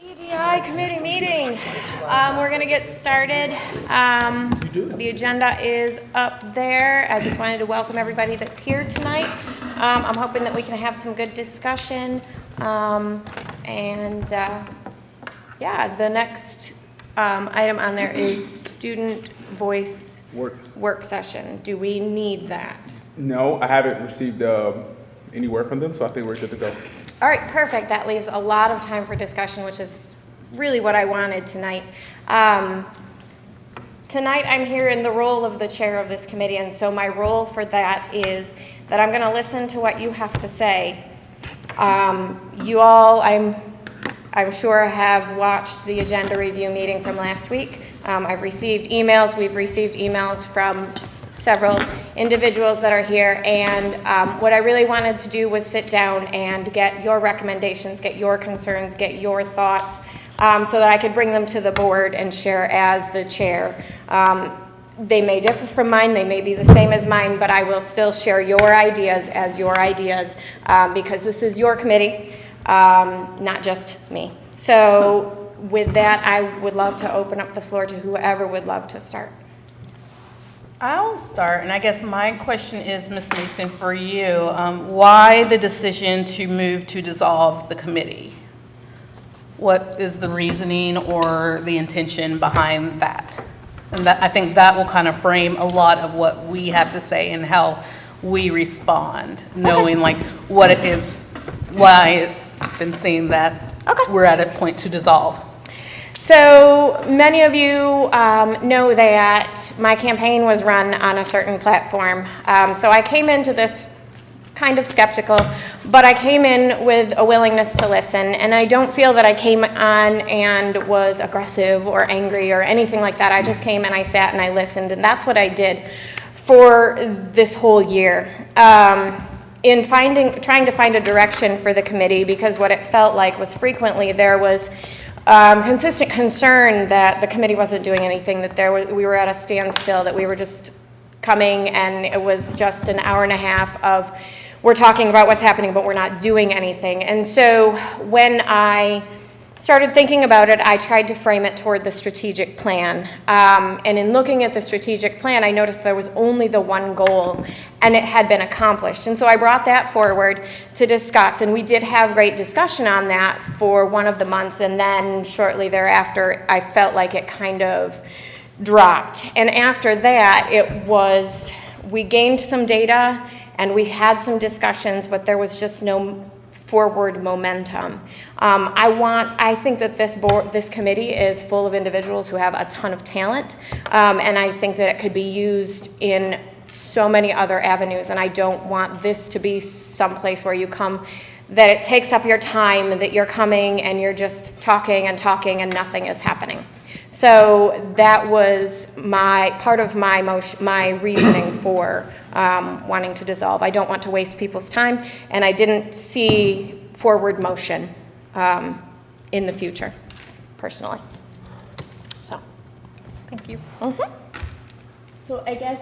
EDI committee meeting. We're going to get started. The agenda is up there. I just wanted to welcome everybody that's here tonight. I'm hoping that we can have some good discussion. Yeah, the next item on there is student voice work session. Do we need that? No, I haven't received any word from them, so I think we're good to go. All right, perfect. That leaves a lot of time for discussion, which is really what I wanted tonight. Tonight I'm here in the role of the chair of this committee, and so my role for that is that I'm going to listen to what you have to say. You all, I'm sure, have watched the agenda review meeting from last week. I've received emails. We've received emails from several individuals that are here, and what I really wanted to do was sit down and get your recommendations, get your concerns, get your thoughts, so that I could bring them to the board and share as the chair. They may differ from mine, they may be the same as mine, but I will still share your ideas as your ideas, because this is your committee, not just me. So with that, I would love to open up the floor to whoever would love to start. I'll start, and I guess my question is, Ms. Mason, for you, why the decision to move to dissolve the committee? What is the reasoning or the intention behind that? And I think that will kind of frame a lot of what we have to say and how we respond, knowing like what it is, why it's been seen that we're at a point to dissolve. So many of you know that my campaign was run on a certain platform. So I came into this kind of skeptical, but I came in with a willingness to listen, and I don't feel that I came on and was aggressive or angry or anything like that. I just came and I sat and I listened, and that's what I did for this whole year. In trying to find a direction for the committee, because what it felt like was frequently there was consistent concern that the committee wasn't doing anything, that we were at a standstill, that we were just coming and it was just an hour and a half of we're talking about what's happening but we're not doing anything. And so when I started thinking about it, I tried to frame it toward the strategic plan. And in looking at the strategic plan, I noticed there was only the one goal, and it had been accomplished. And so I brought that forward to discuss, and we did have great discussion on that for one of the months, and then shortly thereafter, I felt like it kind of dropped. And after that, we gained some data, and we had some discussions, but there was just no forward momentum. I think that this committee is full of individuals who have a ton of talent, and I think that it could be used in so many other avenues, and I don't want this to be someplace where you come, that it takes up your time, that you're coming and you're just talking and talking and nothing is happening. So that was part of my reasoning for wanting to dissolve. I don't want to waste people's time, and I didn't see forward motion in the future, personally. So, thank you. Mm-hmm. So I guess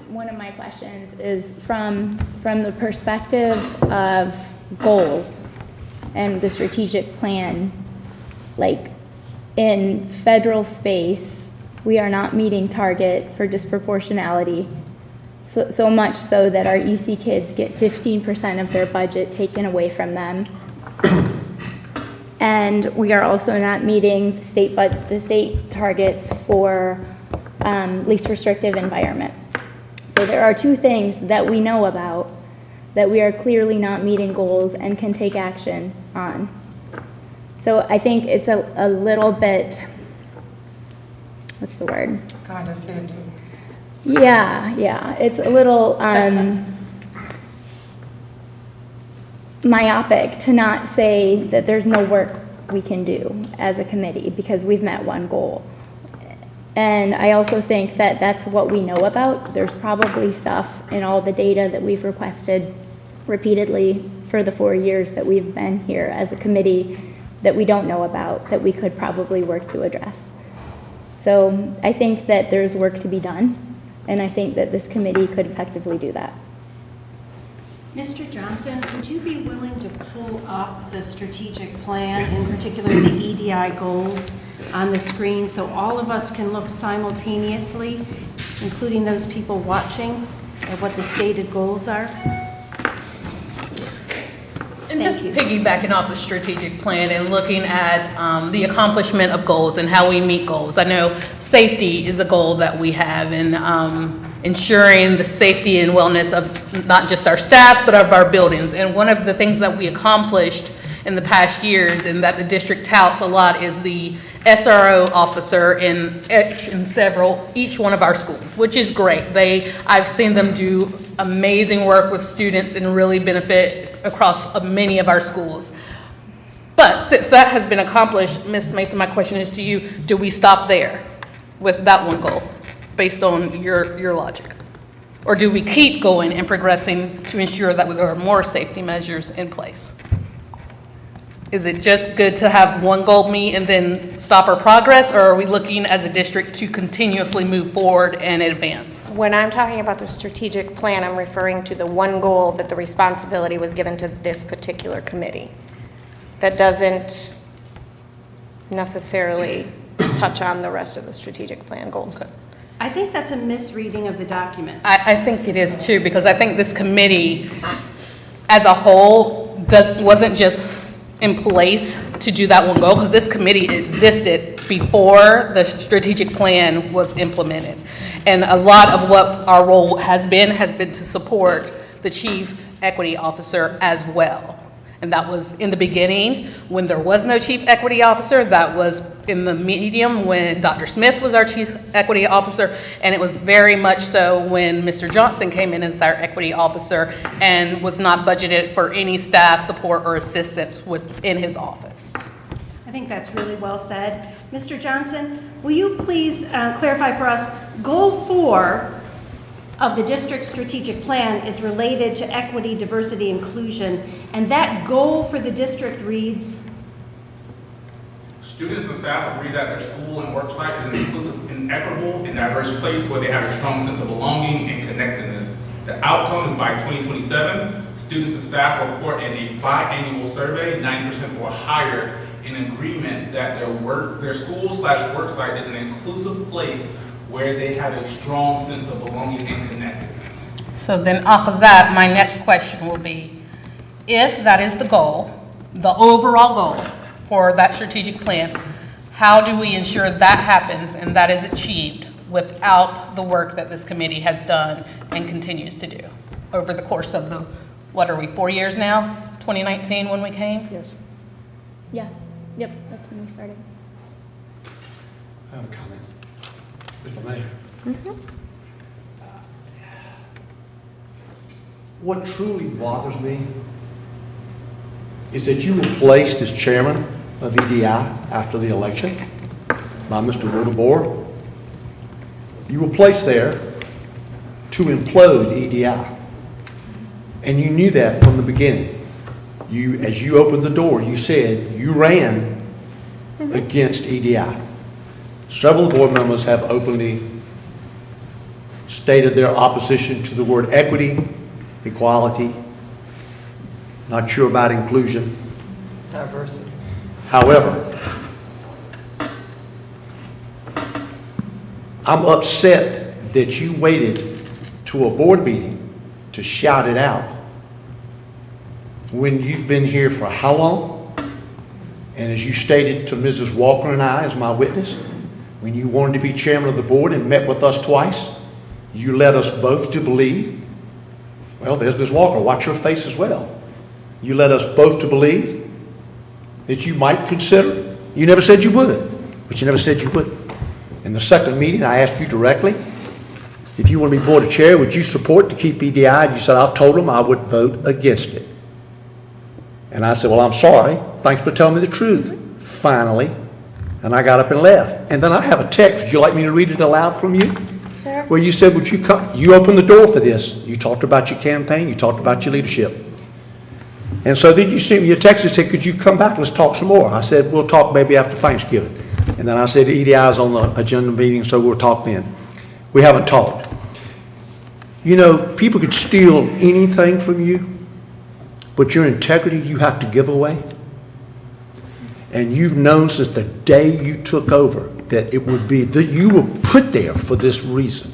one of my questions is from the perspective of goals and the strategic plan, like in federal space, we are not meeting target for disproportionality. So much so that our EC kids get 15% of their budget taken away from them. And we are also not meeting the state targets for least restrictive environment. So there are two things that we know about that we are clearly not meeting goals and can take action on. So I think it's a little bit, what's the word? Condescending. Yeah, it's a little myopic to not say that there's no work we can do as a committee because we've met one goal. And I also think that that's what we know about. There's probably stuff in all the data that we've requested repeatedly for the 4 years that we've been here as a committee that we don't know about, that we could probably work to address. So I think that there's work to be done, and I think that this committee could effectively do that. Mr. Johnson, would you be willing to pull up the strategic plan, in particular the EDI goals, on the screen so all of us can look simultaneously, including those people watching, at what the stated goals are? And Thank just you. piggybacking off the strategic plan and looking at the accomplishment of goals and how we meet goals. I know safety is a goal that we have, and ensuring the safety and wellness of not just our staff, but of our buildings. And one of the things that we accomplished in the past years and that the district touts a lot is the SRO officer in each one of our schools, which is great. I've seen them do amazing work with students and really benefit across many of our schools. But since that has been accomplished, Ms. Mason, my question is to you, do we stop there with that one goal, based on your logic? Or do we keep going and progressing to ensure that there are more safety measures in place? Is it just good to have one goal meet and then stop our progress, or are we looking as a district to continuously move forward and advance? When I'm talking about the strategic plan, I'm referring to the one goal that the responsibility was given to this particular committee. That doesn't necessarily touch on the rest of the strategic plan goals. I think that's a misreading of the document. I think it is too, because I think this committee as a whole wasn't just in place to do that one goal, because this committee existed before the strategic plan was implemented. And a lot of what our role has been to support the chief equity officer as well. And that was in the beginning when there was no chief equity officer. That was in the medium when Dr. Smith was our chief equity officer. And it was very much so when Mr. Johnson came in as our equity officer and was not budgeted for any staff support or assistance within his office. I think that's really well said. Mr. Johnson, will you please clarify for us, goal 4 of the district strategic plan is related to equity, diversity, inclusion, and that goal for the district reads? Students and staff agree that their school and work site is an inclusive and equitable and diverse place where they have a strong sense of belonging and connectedness. The outcome is by 2027, students and staff report in a biannual survey, 90% or higher, in agreement that their school/work site is an inclusive place where they have a strong sense of belonging and connectedness. So then off of that, my next question will be, if that is the goal, the overall goal for that strategic plan, how do we ensure that happens and that is achieved without the work that this committee has done and continues to do over the course of the, what are we, 4 years now? 2019 when we came? Yes. Yeah, yep, that's when we started. I have a comment, if I may. What truly bothers me is that you were placed as chairman of EDI after the election by Mr. Wodebor. You were placed there to implode EDI. And you knew that from the beginning. As you opened the door, you said you ran against EDI. Several board members have openly stated their opposition to the word equity, equality, not sure about inclusion. Diversity. However, I'm upset that you waited to a board meeting to shout it out when you've been here for how long? And as you stated to Mrs. Walker and I as my witness, when you wanted to be chairman of the board and met with us twice, you led us both to believe, well, there's Ms. Walker, watch her face as well. You led us both to believe that you might consider, you never said you would, but you never said you would. In the second meeting, I asked you directly, if you want to be board chair, would you support to keep EDI? And you said, I've told them I would vote against it. And I said, well, I'm sorry. Thanks for telling me the truth, finally. And I got up and left. And then I have a text. Would you like me to read it aloud from you? Sir? Where you said, would you come? You opened the door for this. You talked about your campaign. You talked about your leadership. And so then you sent me a text and said, could you come back? Let's talk some more. I said, we'll talk maybe after Thanksgiving. And then I said, EDI is on the agenda meeting, so we'll talk then. We haven't talked. You know, people could steal anything from you, but your integrity you have to give away. And you've known since the day you took over that it would be, that you were put there for this reason.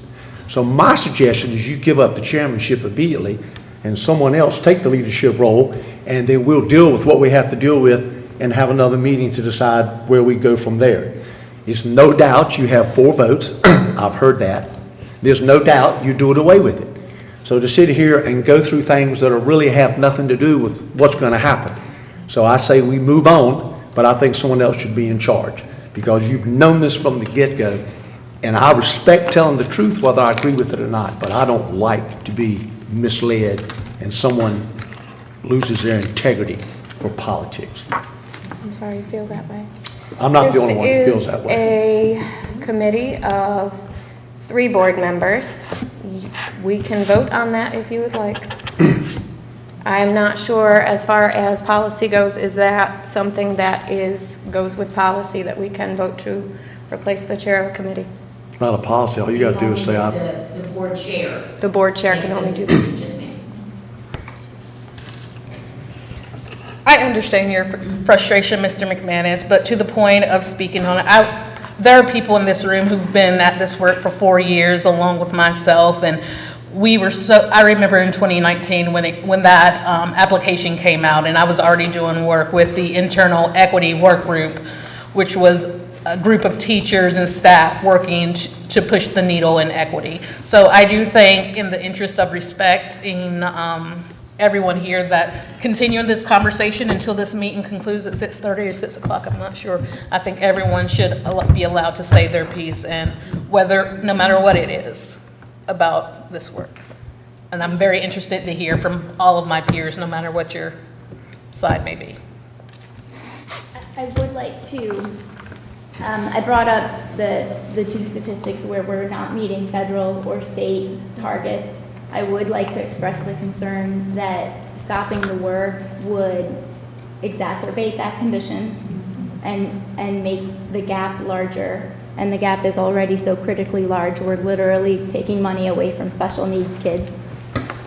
So my suggestion is you give up the chairmanship immediately and someone else take the leadership role, and then we'll deal with what we have to deal with and have another meeting to decide where we go from there. It's no doubt you have 4 votes. I've heard that. There's no doubt you do it away with it. So to sit here and go through things that are really have nothing to do with what's going to happen. So I say we move on, but I think someone else should be in charge because you've known this from the get-go. And I respect telling the truth whether I agree with it or not, but I don't like to be misled and someone loses their integrity for politics. I'm sorry you feel that way. I'm not the only one that feels that way. This is a committee of 3 board members. We can vote on that if you would like. I'm not sure as far as policy goes, is that something that goes with policy that we can vote to replace the chair of a committee? It's not a policy. All you got to do is say, The board chair. The board chair can only do that. Just me. I understand your frustration, Mr. McManus, but to the point of speaking on it, there are people in this room who've been at this work for 4 years along with myself, and we were I remember in 2019 when that application came out, and I was already doing work with the internal equity work group, which was a group of teachers and staff working to push the needle in equity. So I do think, in the interest of respecting everyone here, that continuing this conversation until this meeting concludes at 6:30 or 6 o'clock, I'm not sure. I think everyone should be allowed to say their piece, and no matter what it is about this work. And I'm very interested to hear from all of my peers, no matter what your side may be. I would like to, I brought up the 2 statistics where we're not meeting federal or state targets. I would like to express the concern that stopping the work would exacerbate that condition and make the gap larger. And the gap is already so critically large. We're literally taking money away from special needs kids.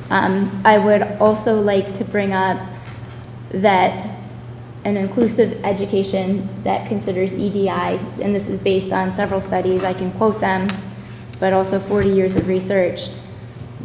I would also like to bring up that an inclusive education that considers EDI, and this is based on several studies, I can quote them, but also 40 years of research,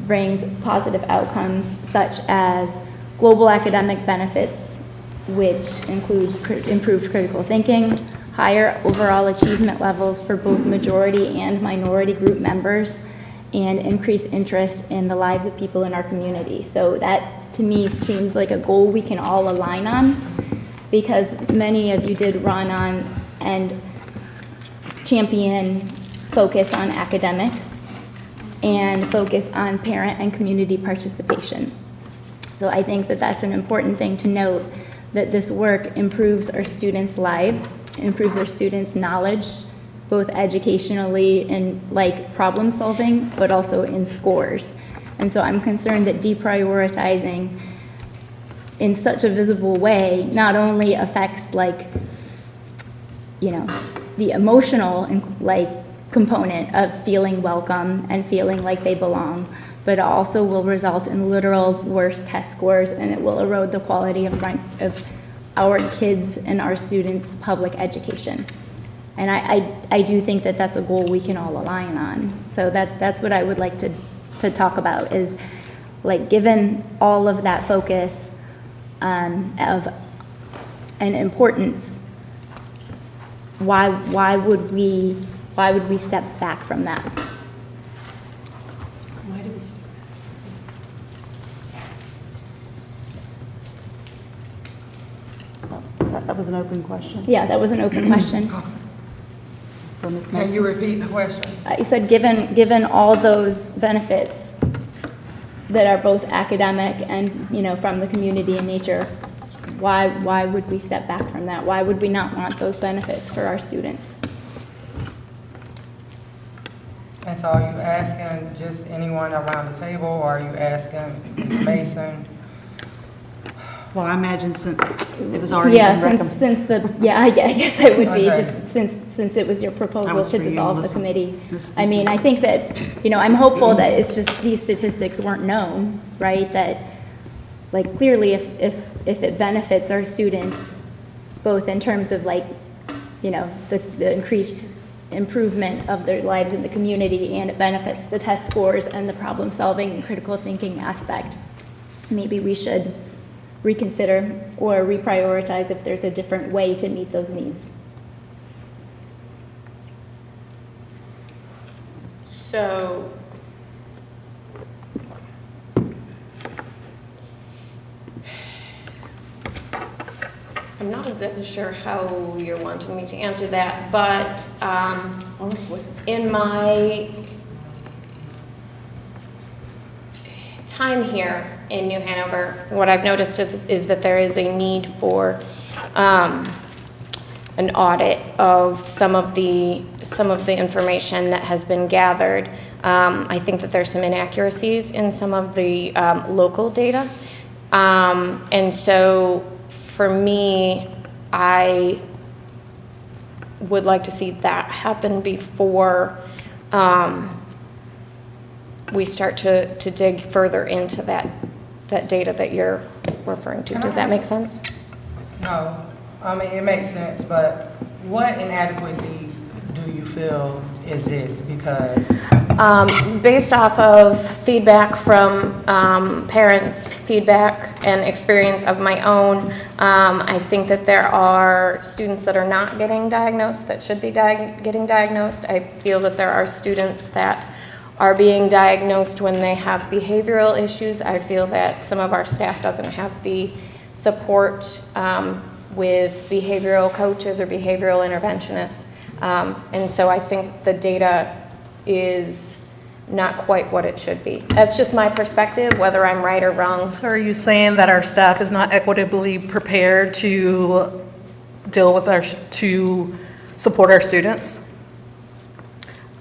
brings positive outcomes such as global academic benefits, which include improved critical thinking, higher overall achievement levels for both majority and minority group members, and increased interest in the lives of people in our community. So that, to me, seems like a goal we can all align on, because many of you did run on and champion focus on academics and focus on parent and community participation. So I think that that's an important thing to note, that this work improves our students' lives, improves our students' knowledge, both educationally and like problem solving, but also in scores. And so I'm concerned that deprioritizing in such a visible way not only affects the emotional and component of feeling welcome and feeling like they belong, but it also will result in literal worse test scores, and it will erode the quality of our kids and our students' public education. And I do think that that's a goal we can all align on. So that's what I would like to talk about, is given all of that focus of an importance, why would we step back from that? Why do we stop? That was an open question Yeah, that was an open question. for Ms. Can Mason. you repeat the question? I said, given all those benefits that are both academic and, from the community in nature, why would we step back from that? Why would we not want those benefits for our students? And so are you asking just anyone around the table, or are you asking Ms. Mason? Well, I imagine since it was already Yeah, been recommended. I guess I would be, Okay. just since it was your That proposal was to for you, dissolve the Melissa. committee. Ms. I mean, I Mason. think that, I'm hopeful that it's just these statistics weren't known, right? That like, clearly, if it benefits our students, both in terms of like, you know, the increased improvement of their lives in the community, and it benefits the test scores and the problem solving and critical thinking aspect, maybe we should reconsider or reprioritize if there's a different way to meet those needs. So, I'm not exactly sure how you're wanting me to answer that, but in my time here in New Hanover, what I've noticed is that there is a need for an audit of some of the information that has been gathered. I think that there's some inaccuracies in some of the local data, and so for me, I would like to see that happen before we start to dig further into that data that you're referring to. Does that make sense? No, I mean, it makes sense, but what inadequacies do you feel exist? Because Based off of feedback from parents, feedback and experience of my own, I think that there are students that are not getting diagnosed that should be getting diagnosed. I feel that there are students that are being diagnosed when they have behavioral issues. I feel that some of our staff doesn't have the support with behavioral coaches or behavioral interventionists. And so I think the data is not quite what it should be. That's just my perspective, whether I'm right or wrong. So are you saying that our staff is not equitably prepared to deal with to support our students?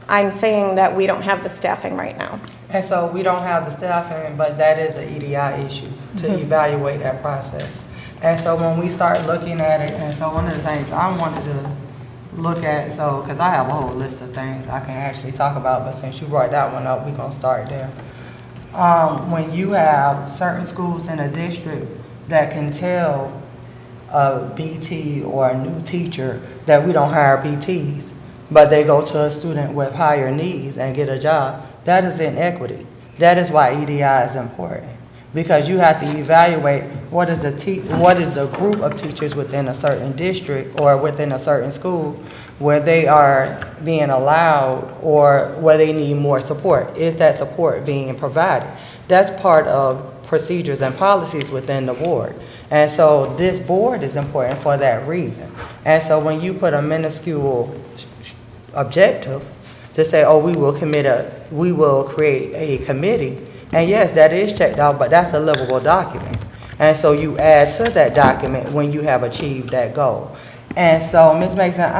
I'm saying that we don't have the staffing right now. And so we don't have the staffing, but that is an EDI issue to evaluate that process. And so when we start looking at it, and so one of the things I wanted to look at, so, because I have a whole list of things I can actually talk about, but since you brought that one up, we're going to start there. When you have certain schools in a district that can tell a BT or a new teacher that we don't hire BTs, but they go to a student with higher needs and get a job, that is inequity. That is why EDI is important, because you have to evaluate what is the group of teachers within a certain district or within a certain school where they are being allowed or where they need more support. Is that support being provided? That's part of procedures and policies within the board. And so this board is important for that reason. And so when you put a minuscule objective to say, oh, we will create a committee, and yes, that is checked out, but that's a livable document. And so you add to that document when you have achieved that goal. And so, Ms. Mason,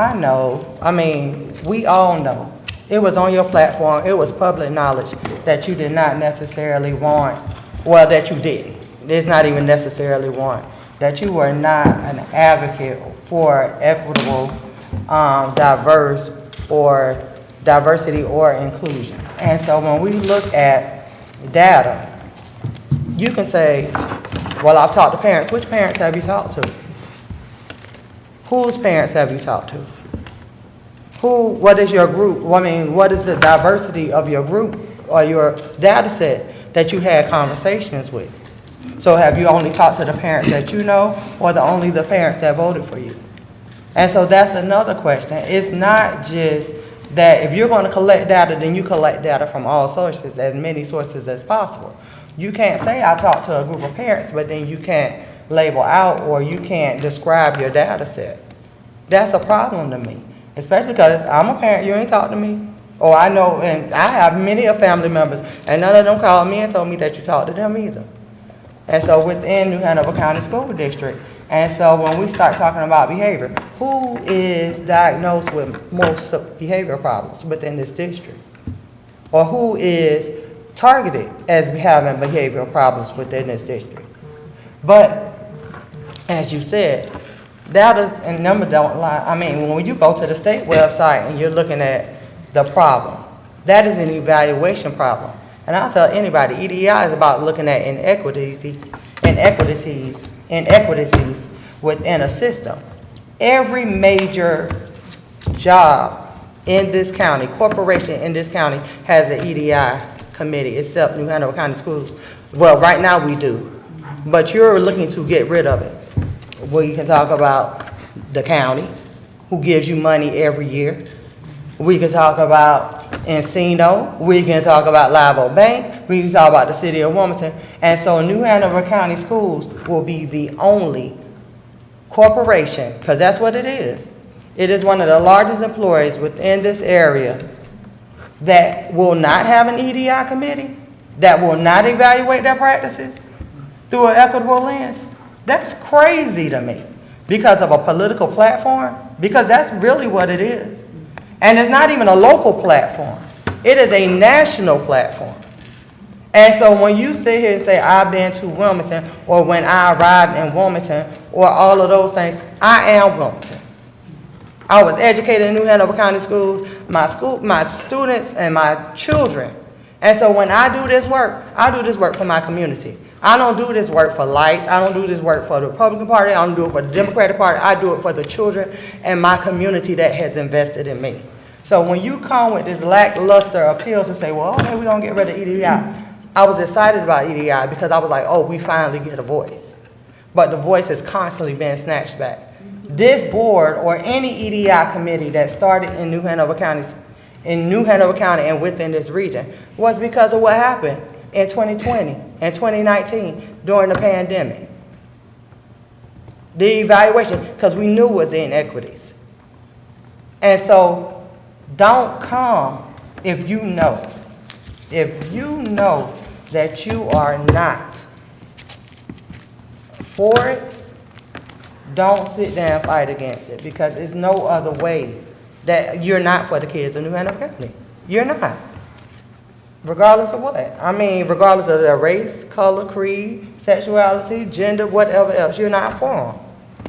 we all know, it was on your platform, it was public knowledge that you did not necessarily want, well, that you didn't. It's not even necessarily want, that you were not an advocate for equitable, diverse, or diversity or inclusion. And so when we look at data, you can say, well, I've talked to parents. Which parents have you talked to? Whose parents have you talked to? What is your group? What is the diversity of your group or your data set that you had conversations with? So have you only talked to the parents that you know, or only the parents that voted for you? And so that's another question. It's not just that if you're going to collect data, then you collect data from all sources, as many sources as possible. You can't say I talked to a group of parents, but then you can't label out or you can't describe your data set. That's a problem to me, especially because I'm a parent, you ain't talked to me. Or I know, and I have many of family members, and none of them called me and told me that you talked to them either. And so within New Hanover County School District, and so when we start talking about behavior, who is diagnosed with most behavioral problems within this district? Or who is targeted as having behavioral problems within this district? But, as you said, data and numbers don't lie. When you go to the state website and you're looking at the problem, that is an evaluation problem. And I'll tell anybody, EDI is about looking at inequities inequities within a system. Every major job in this county, corporation in this county, has an EDI committee, except New Hanover County Schools. Well, right now we do, but you're looking to get rid of it. Well, you can talk about the county, who gives you money every year. We can talk about Encino. We can talk about Live Oak Bank. We can talk about the city of Wilmington. And so New Hanover County Schools will be the only corporation, because that's what it is. It is one of the largest employers within this area that will not have an EDI committee, that will not evaluate their practices through an equitable lens. That's crazy to me because of a political platform, because that's really what it is. And it's not even a local platform. It is a national platform. And so when you sit here and say, I've been to Wilmington, or when I arrived in Wilmington, or all of those things, I am Wilmington. I was educated in New Hanover County Schools, my students and my children. And so when I do this work, I do this work for my community. I don't do this work for lights. I don't do this work for the Republican Party. I don't do it for the Democratic Party. I do it for the children and my community that has invested in me. So when you come with this lackluster appeal to say, well, okay, we're going to get rid of EDI, I was excited about EDI because I was like, oh, we finally get a voice. But the voice has constantly been snatched back. This board or any EDI committee that started in New Hanover County and within this region was because of what happened in 2020 and 2019 during the pandemic. The evaluation, because we knew it was inequities. And so don't come if you know that you are not for it, don't sit there and fight against it, because there's no other way that you're not for the kids of New Hanover County. You're not. Regardless of what? I mean, regardless of their race, color, creed, sexuality, gender, whatever else, you're not for them.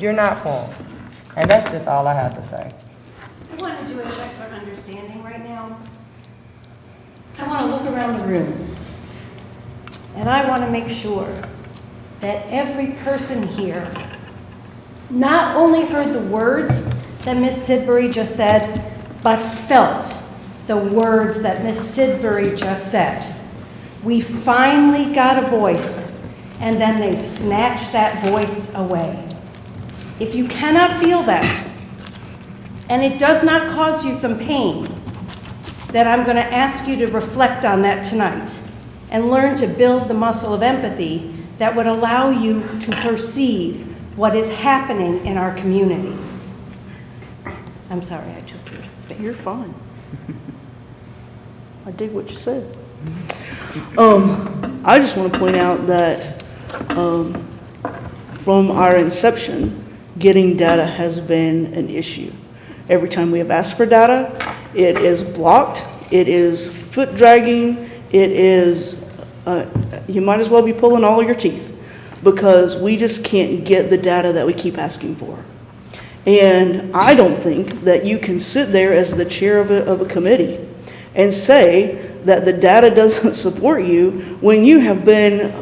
You're not for them. And that's just all I have to say. I want to do a check for understanding right now. I want to look around the room, and I want to make sure that every person here not only heard the words that Ms. Sidbury just said, but felt the words that Ms. Sidbury just said. We finally got a voice, and then they snatched that voice away. If you cannot feel that, and it does not cause you some pain, then I'm going to ask you to reflect on that tonight and learn to build the muscle of empathy that would allow you to perceive what is happening in our community. I'm sorry, I took your space. You're fine. I dig what you said. I just want to point out that from our inception, getting data has been an issue. Every time we have asked for data, it is blocked, it is foot dragging, it is, you might as well be pulling all of your teeth, because we just can't get the data that we keep asking for. And I don't think that you can sit there as the chair of a committee and say that the data doesn't support you when you have been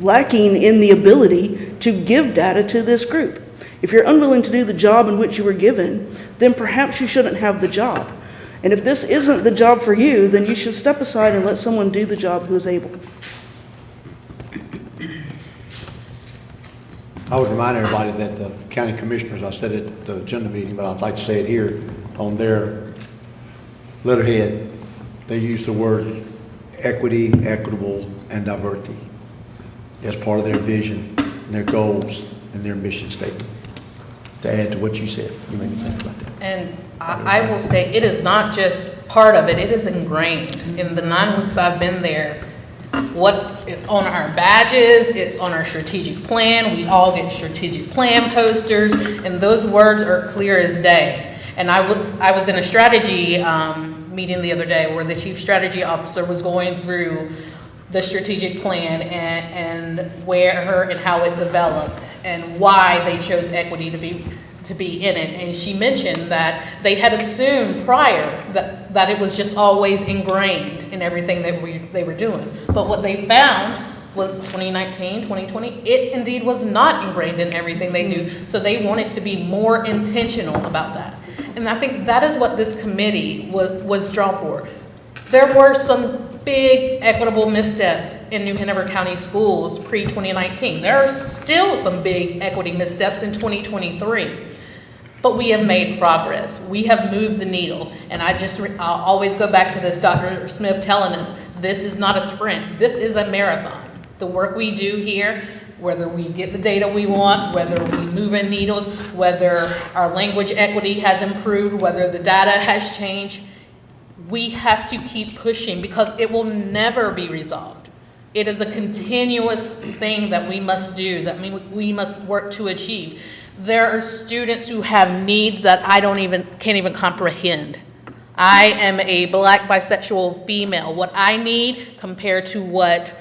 lacking in the ability to give data to this group. If you're unwilling to do the job in which you were given, then perhaps you shouldn't have the job. And if this isn't the job for you, then you should step aside and let someone do the job who is able. I would remind everybody that the county commissioners, I said it at the agenda meeting, but I'd like to say it here, on their letterhead, they use the word equity, equitable, and diversity as part of their vision and their goals and their mission statement. To add to what you said, you made me think about that. And I will state, it is not just part of it, it is ingrained. In the 9 weeks I've been there, what is on our badges, it's on our strategic plan. We all get strategic plan posters, and those words are clear as day. And I was in a strategy meeting the other day where the chief strategy officer was going through the strategic plan and where and how it developed and why they chose equity to be in it. And she mentioned that they had assumed prior that it was just always ingrained in everything that they were doing. But what they found was 2019, 2020. It indeed was not ingrained in everything they do. So they wanted to be more intentional about that. And I think that is what this committee was drawn for. There were some big equitable missteps in New Hanover County schools pre-2019. There are still some big equity missteps in 2023. But we have made progress. We have moved the needle. And I'll always go back to this, Dr. Smith telling us, this is not a sprint. This is a marathon. The work we do here, whether we get the data we want, whether we move in needles, whether our language equity has improved, whether the data has changed, we have to keep pushing because it will never be resolved. It is a continuous thing that we must do, that we must work to achieve. There are students who have needs that I can't even comprehend. I am a Black bisexual female. What I need compared to what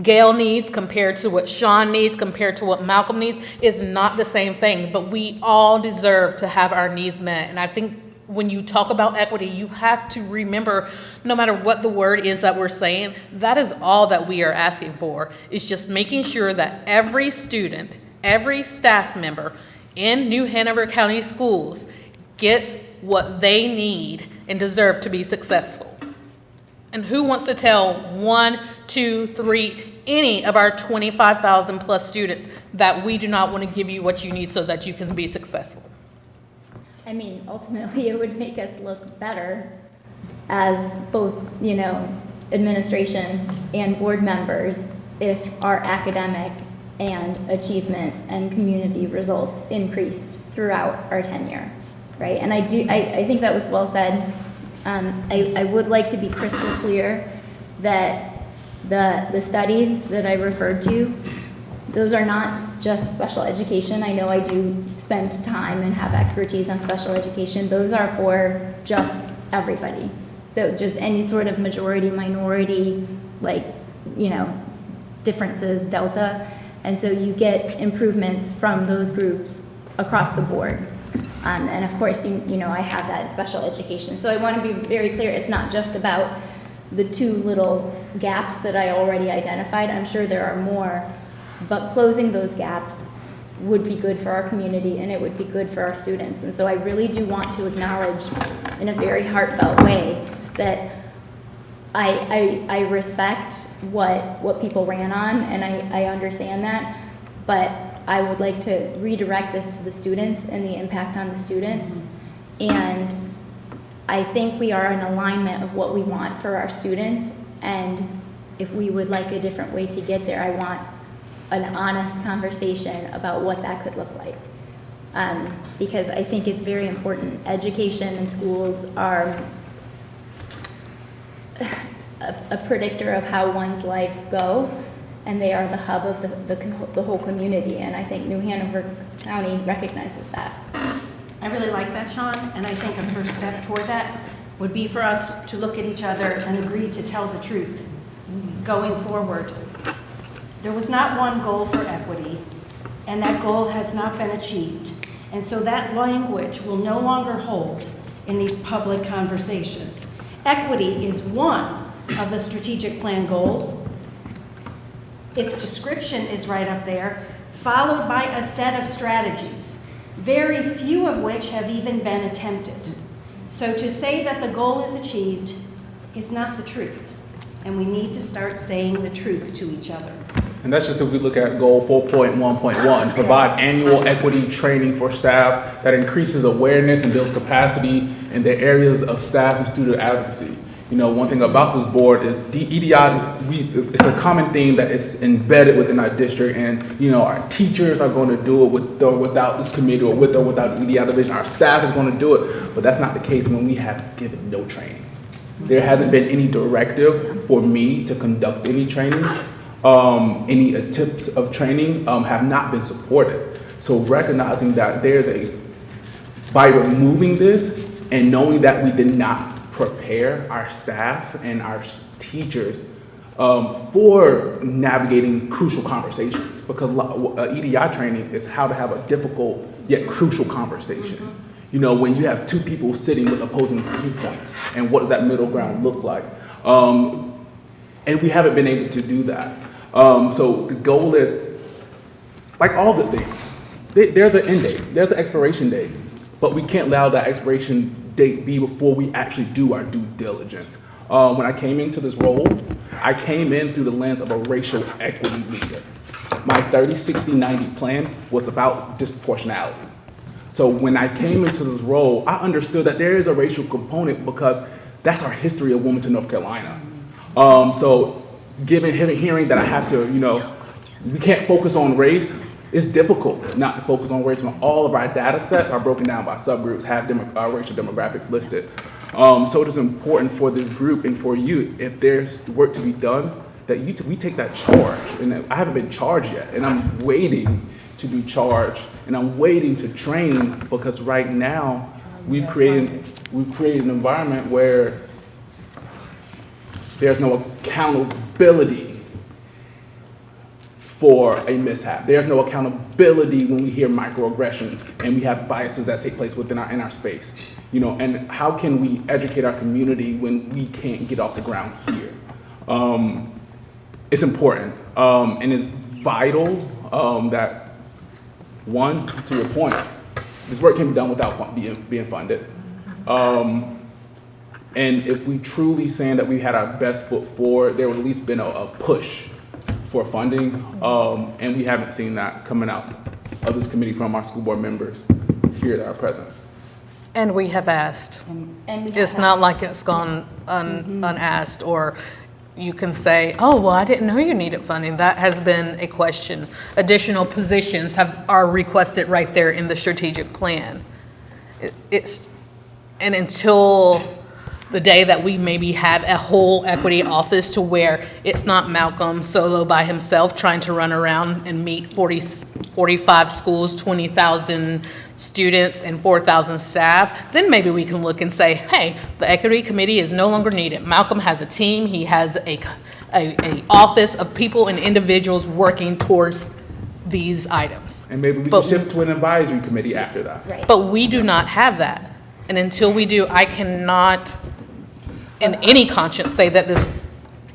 Gail needs, compared to what Sean needs, compared to what Malcolm needs, is not the same thing. But we all deserve to have our needs met. And I think when you talk about equity, you have to remember, no matter what the word is that we're saying, that is all that we are asking for. It's just making sure that every student, every staff member in New Hanover County Schools gets what they need and deserve to be successful. And who wants to tell 1, 2, 3, any of our 25,000 plus students that we do not want to give you what you need so that you can be successful? I mean, ultimately, it would make us look better as both, administration and board members if our academic and achievement and community results increased throughout our tenure, right? And I think that was well said. I would like to be crystal clear that the studies that I referred to, those are not just special education. I know I do spend time and have expertise on special education. Those are for just everybody. So just any sort of majority, minority, differences, delta. And so you get improvements from those groups across the board. And of course, I have that in special education. So I want to be very clear, it's not just about the 2 little gaps that I already identified. I'm sure there are more, but closing those gaps would be good for our community and it would be good for our students. And so I really do want to acknowledge in a very heartfelt way that I respect what people ran on, and I understand that, but I would like to redirect this to the students and the impact on the students. And I think we are in alignment of what we want for our students, and if we would like a different way to get there, I want an honest conversation about what that could look like. Because I think it's very important. Education and schools are a predictor of how one's lives go, and they are the hub of the whole community, and I think New Hanover County recognizes that. I really like that, Sean, and I think a first step toward that would be for us to look at each other and agree to tell the truth going forward. There was not one goal for equity, and that goal has not been achieved. And so that language will no longer hold in these public conversations. Equity is one of the strategic plan goals. Its description is right up there, followed by a set of strategies, very few of which have even been attempted. So to say that the goal is achieved is not the truth, and we need to start saying the truth to each other. And that's just if we look at goal 4.1.1, provide annual equity training for staff that increases awareness and builds capacity in the areas of staff and student advocacy. One thing about this board is the EDI, it's a common theme that is embedded within our district, and our teachers are going to do it with or without this committee, or with or without the EDI division. Our staff is going to do it, but that's not the case when we have given no training. There hasn't been any directive for me to conduct any training. Any attempts of training have not been supported. So recognizing that by removing this and knowing that we did not prepare our staff and our teachers for navigating crucial conversations, because EDI training is how to have a difficult yet crucial conversation. When you have 2 people sitting with opposing viewpoints, and what does that middle ground look like? And we haven't been able to do that. So the goal is, like all good things, there's an end date, there's an expiration date, but we can't allow that expiration date be before we actually do our due diligence. When I came into this role, I came in through the lens of a racial equity leader. My 30, 60, 90 plan was about disproportionality. So when I came into this role, I understood that there is a racial component because that's our history of Wilmington, North Carolina. So hearing that I have to, we can't focus on race, it's difficult not to focus on race when all of our data sets are broken down by subgroups, have racial demographics listed. So it is important for this group and for you, if there's work to be done, that we take that charge. And I haven't been charged yet, and I'm waiting to be charged, and I'm waiting to train, because right now we've created an environment where there's no accountability for a mishap. There's no accountability when we hear microaggressions and we have biases that take place in our space. And how can we educate our community when we can't get off the ground here? It's important, and it's vital that, one, to your point, this work can be done without being funded. And if we truly saying that we had our best foot forward, there would at least been a push for funding, and we haven't seen that coming out of this committee from our school board members here that are present. And we have asked. And we It's have not asked. like it's gone unasked, or you can say, oh, well, I didn't know you needed funding. That has been a question. Additional positions are requested right there in the strategic plan. And until the day that we maybe have a whole equity office to where it's not Malcolm solo by himself trying to run around and meet 45 schools, 20,000 students, and 4,000 staff, then maybe we can look and say, hey, the equity committee is no longer needed. Malcolm has a team, he has a office of people and individuals working towards these items. And maybe we can shift to an advisory committee after that. Right. But we do not have that. And until we do, I cannot, in any conscience, say that this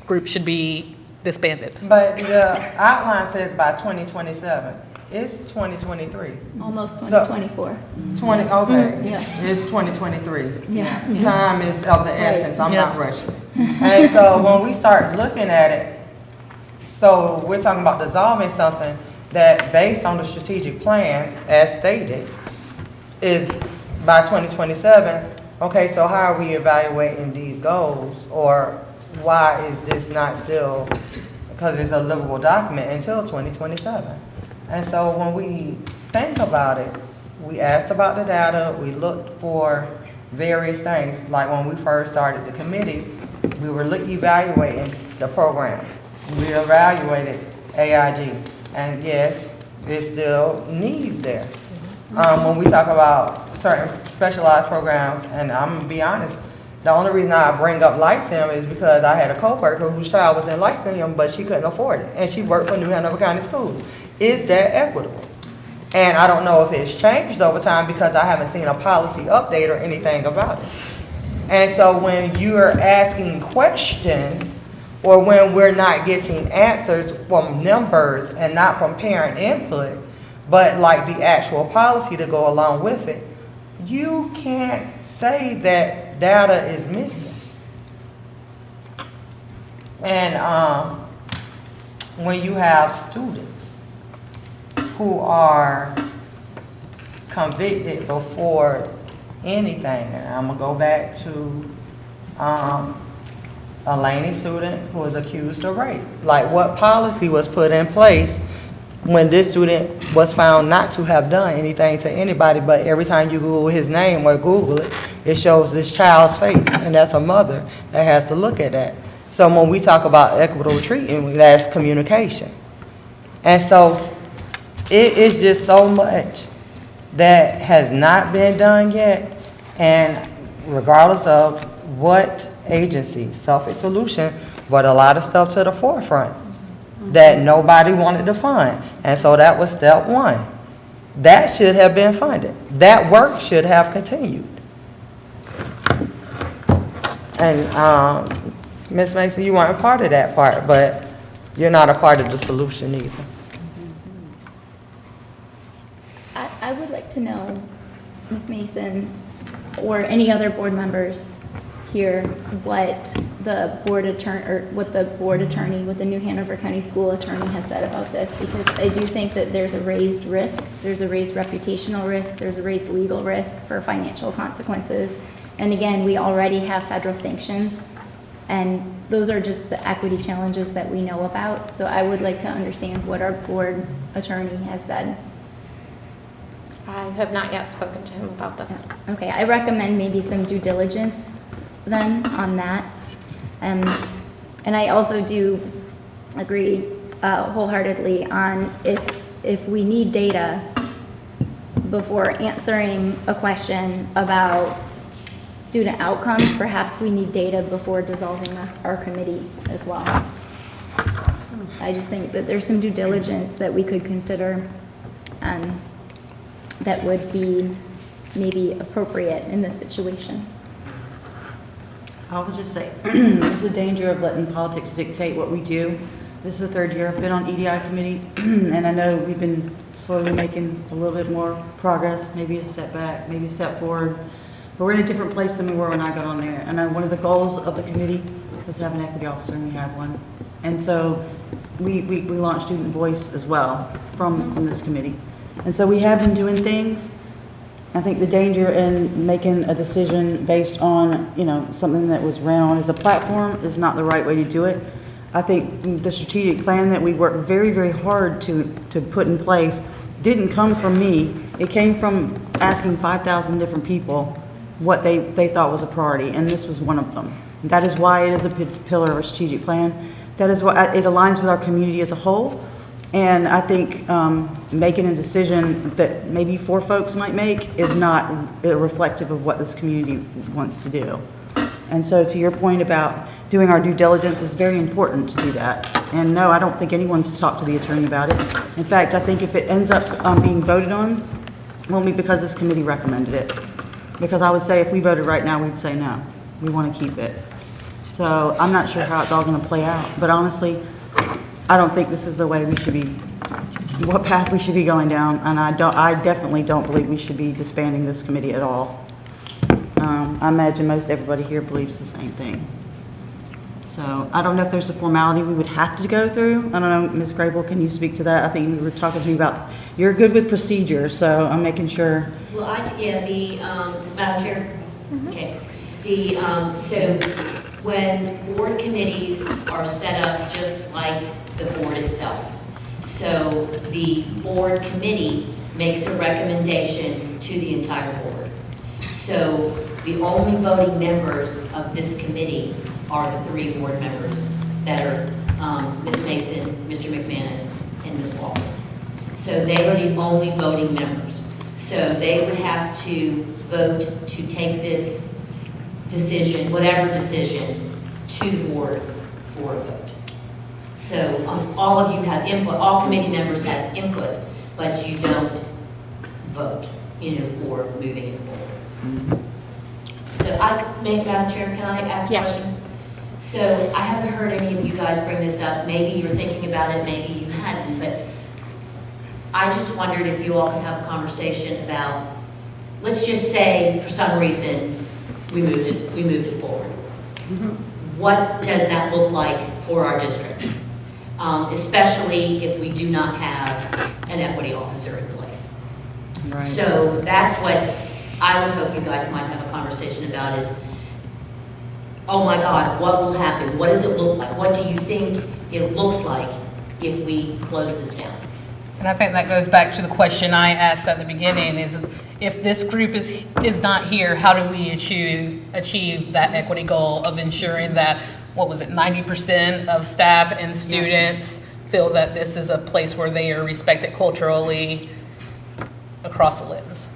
group should be disbanded. But the outline says by 2027. It's 2023. Almost So- 2024. Okay. Yeah. It's 2023. Yeah. Time is of the essence. I'm not Yes. rushing. And so when we start looking at it, so we're talking about dissolving something that, based on the strategic plan, as stated, is by 2027. Okay, so how are we evaluating these goals? Or why is this not still, because it's a livable document, until 2027? And so when we think about it, we asked about the data, we looked for various things. Like when we first started the committee, we were evaluating the program. We evaluated AIG, and yes, it still needs there. When we talk about certain specialized programs, and I'm gonna be honest, the only reason I bring up Lyceum is because I had a coworker whose child was in Lyceum, but she couldn't afford it, and she worked for New Hanover County Schools. Is that equitable? And I don't know if it's changed over time because I haven't seen a policy update or anything about it. And so when you're asking questions, or when we're not getting answers from numbers and not from parent input, but like the actual policy to go along with it, you can't say that data is missing. And when you have students who are convicted before anything, and I'm gonna go back to a Laney student who was accused of rape. Like, what policy was put in place when this student was found not to have done anything to anybody, but every time you Google his name or Google it, it shows this child's face, and that's a mother that has to look at that. So when we talk about equitable treatment, that's communication. And so it is just so much that has not been done yet, and regardless of what agency, Suffolk Solution brought a lot of stuff to the forefront that nobody wanted to fund. And so that was step one. That should have been funded. That work should have continued. And Ms. Mason, you weren't part of that part, but you're not a part of the solution either. I would like to know, Ms. Mason, or any other board members here, what the board attorney, what the new Hanover County School Attorney has said about this, because I do think that there's a raised risk, there's a raised reputational risk, there's a raised legal risk for financial consequences. And again, we already have federal sanctions, and those are just the equity challenges that we know about. So I would like to understand what our board attorney has said. I have not yet spoken to him about this. Okay, I recommend maybe some due diligence then on that. And I also do agree wholeheartedly on if we need data before answering a question about student outcomes, perhaps we need data before dissolving our committee as well. I just think that there's some due diligence that we could consider that would be maybe appropriate in this situation. I will just say, there's the danger of letting politics dictate what we do. This is the third year I've been on EDI committee, and I know we've been slowly making a little bit more progress, maybe a step back, maybe a step forward. But we're in a different place than we were when I got on there. And one of the goals of the committee was to have an equity officer, and we have one. And so we launched Student Voice as well from this committee. And so we have been doing things. I think the danger in making a decision based on, something that was ran on as a platform is not the right way to do it. I think the strategic plan that we worked very, very hard to put in place didn't come from me. It came from asking 5,000 different people what they thought was a priority, and this was one of them. That is why it is a pillar of our strategic plan. That is why it aligns with our community as a whole. And I think making a decision that maybe 4 folks might make is not reflective of what this community wants to do. And so to your point about doing our due diligence is very important to do that. And no, I don't think anyone's talked to the attorney about it. In fact, I think if it ends up being voted on, it won't be because this committee recommended it. Because I would say if we voted right now, we'd say no, we want to keep it. So I'm not sure how it's all going to play out. But honestly, I don't think this is the way we should be, what path we should be going down, and I definitely don't believe we should be disbanding this committee at all. I imagine most everybody here believes the same thing. So I don't know if there's a formality we would have to go through. I don't know, Ms. Grable, can you speak to that? I think you were talking to me about, you're good with procedure, so I'm making sure. Well, Madam Chair? Okay. So when board committees are set up just like the board itself. So the board committee makes a recommendation to the entire board. So the only voting members of this committee are the 3 board members that are Ms. Mason, Mr. McManus, and Ms. Walker. So they are the only voting members. So they would have to vote to take this decision, whatever decision, to the board for a vote. So all of you have input, all committee members have input, but you don't vote, for moving it forward. So Madam Chair, can I ask a Yes. question? So I haven't heard any of you guys bring this up. Maybe you were thinking about it, maybe you hadn't, but I just wondered if you all could have a conversation about, let's just say, for some reason, we moved it forward. What does that look like for our district? Especially if we do not have an equity officer in place. Right. So that's what I would hope you guys might have a conversation about is, oh my God, what will happen? What does it look like? What do you think it looks like if we close this down? And I think that goes back to the question I asked at the beginning is, if this group is not here, how do we achieve that equity goal of ensuring that, 90% of staff and students feel that this is a place where they are respected culturally across the lens?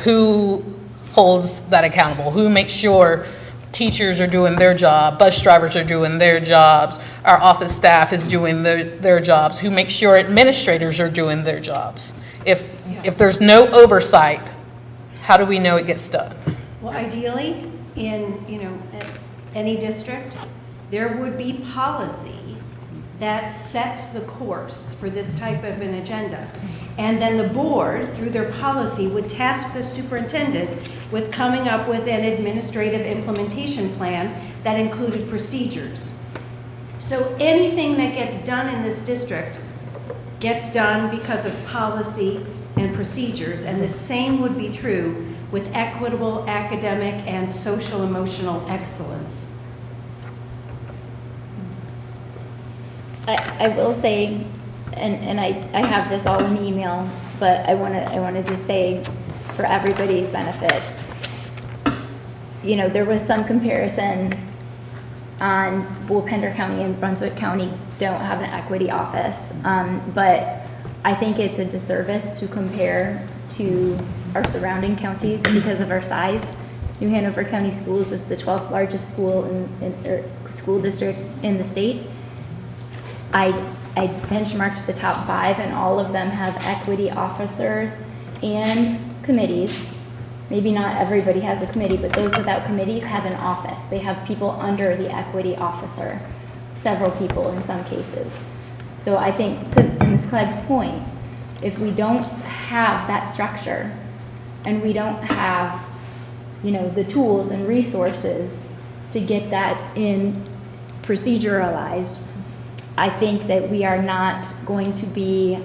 Who holds that accountable? Who makes sure teachers are doing their job, bus drivers are doing their jobs, our office staff is doing their jobs? Who makes sure administrators are doing their jobs? If there's no oversight, how do we know it gets done? Well, ideally, in, any district, there would be policy that sets the course for this type of an agenda. And then the board, through their policy, would task the superintendent with coming up with an administrative implementation plan that included procedures. So anything that gets done in this district gets done because of policy and procedures, and the same would be true with equitable academic and social emotional excellence. I will say, and I have this all in email, but I wanna just say for everybody's benefit, you know, there was some comparison on, well, Pender County and Brunswick County don't have an equity office, but I think it's a disservice to compare to our surrounding counties because of our size. New Hanover County Schools is the 12th largest school school district in the state. I benchmarked the top 5, and all of them have equity officers and committees. Maybe not everybody has a committee, but those without committees have an office. They have people under the equity officer, several people in some cases. So I think, to Ms. Clegg's point, if we don't have that structure and we don't have, you know, the tools and resources to get that in proceduralized, I think that we are not going to be,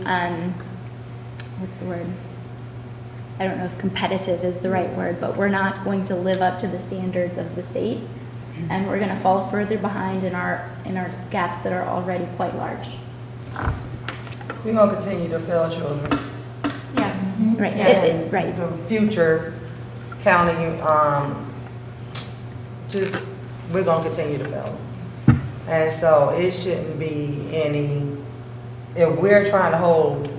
what's the word? I don't know if competitive is the right word, but we're not going to live up to the standards of the state, and we're going to fall further behind in our gaps that are already quite large. We're gonna continue to fail children. Yeah. Right. And Right. the future county, we're gonna continue to fail. And so it shouldn't be any, if we're trying to hold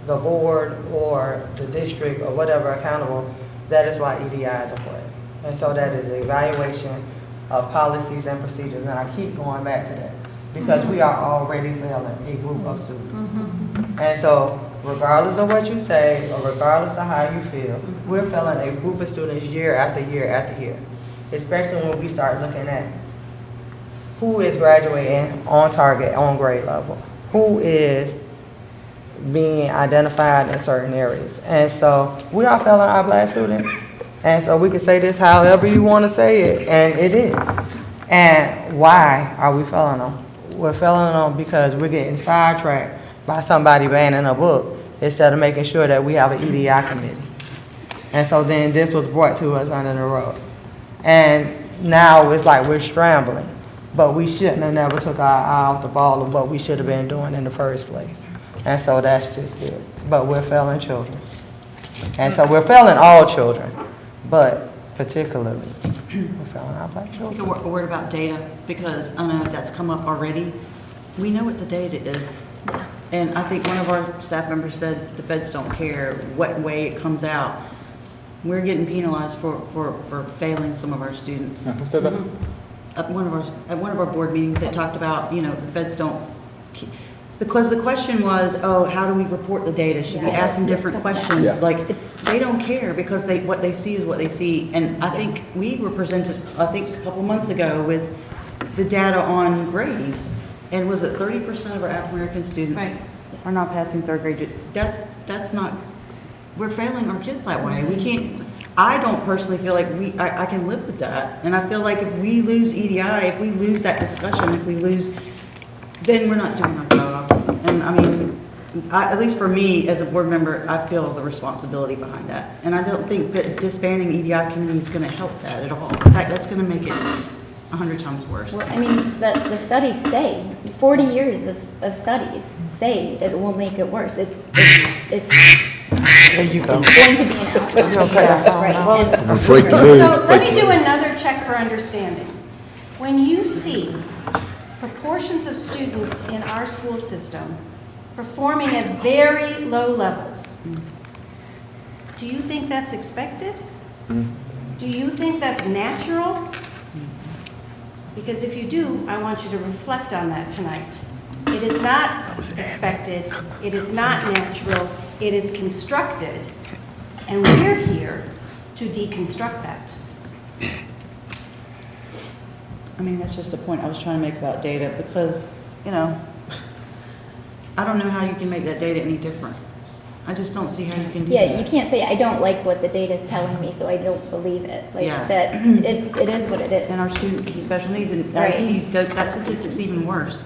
the board or the district or whatever accountable, that is why EDI is important. And so that is the evaluation of policies and procedures, and I keep going back to that, because we are already failing a group of students. And so regardless of what you say, or regardless of how you feel, we're failing a group of students year after year after year, especially when we start looking at who is graduating on target, on grade level, who is being identified in certain areas. And so we are failing our Black students. And so we can say this however you want to say it, and it is. And why are we failing them? We're failing them because we're getting sidetracked by somebody banning a book instead of making sure that we have an EDI committee. And so then this was brought to us under the rug. And now it's like we're scrambling, but we shouldn't have never took our eye off the ball of what we should have been doing in the first place. And so that's just it. But we're failing children. And so we're failing all children, but particularly we're failing our Black children. A word about data, because I know that's come up already. We know what the data is. And I think one of our staff members said the feds don't care what way it comes out. We're getting penalized for failing some of our students. So that, At one of our board meetings, they talked about, you know, the feds don't, because the question was, oh, how do we report the data? Should we ask them different questions? Yeah. Like, they don't care, because what they see is what they see. And I think we were presented, I think a couple months ago, with the data on grades. And was it 30% of our African-American students are not passing third grade? That's not, we're failing our kids that way. We can't, I don't personally feel like I can live with that. And I feel like if we lose EDI, if we lose that discussion, if we lose, then we're not doing our jobs. And I mean, at least for me, as a board member, I feel the responsibility behind that. And I don't think that disbanding EDI committee is going to help that at all. In fact, that's going to make it 100 times worse. Well, I mean, the studies say, 40 years of studies say that it will make it worse. It's There you go. going to be an outcome. Right. And- Break the mood. So let me do another check for understanding. When you see proportions of students in our school system performing at very low levels, do you think that's expected? Do you think that's natural? Because if you do, I want you to reflect on that tonight. It is not expected, it is not natural, it is constructed, and we're here to deconstruct that. I mean, that's just a point I was trying to make about data, because, you know, I don't know how you can make that data any different. I just don't see how you can do Yeah, that. you can't say, I don't like what the data is telling me, so I don't believe it. Like, Yeah. that, it is what it is. And our students with special needs and Right. IEPs, that statistic's even worse.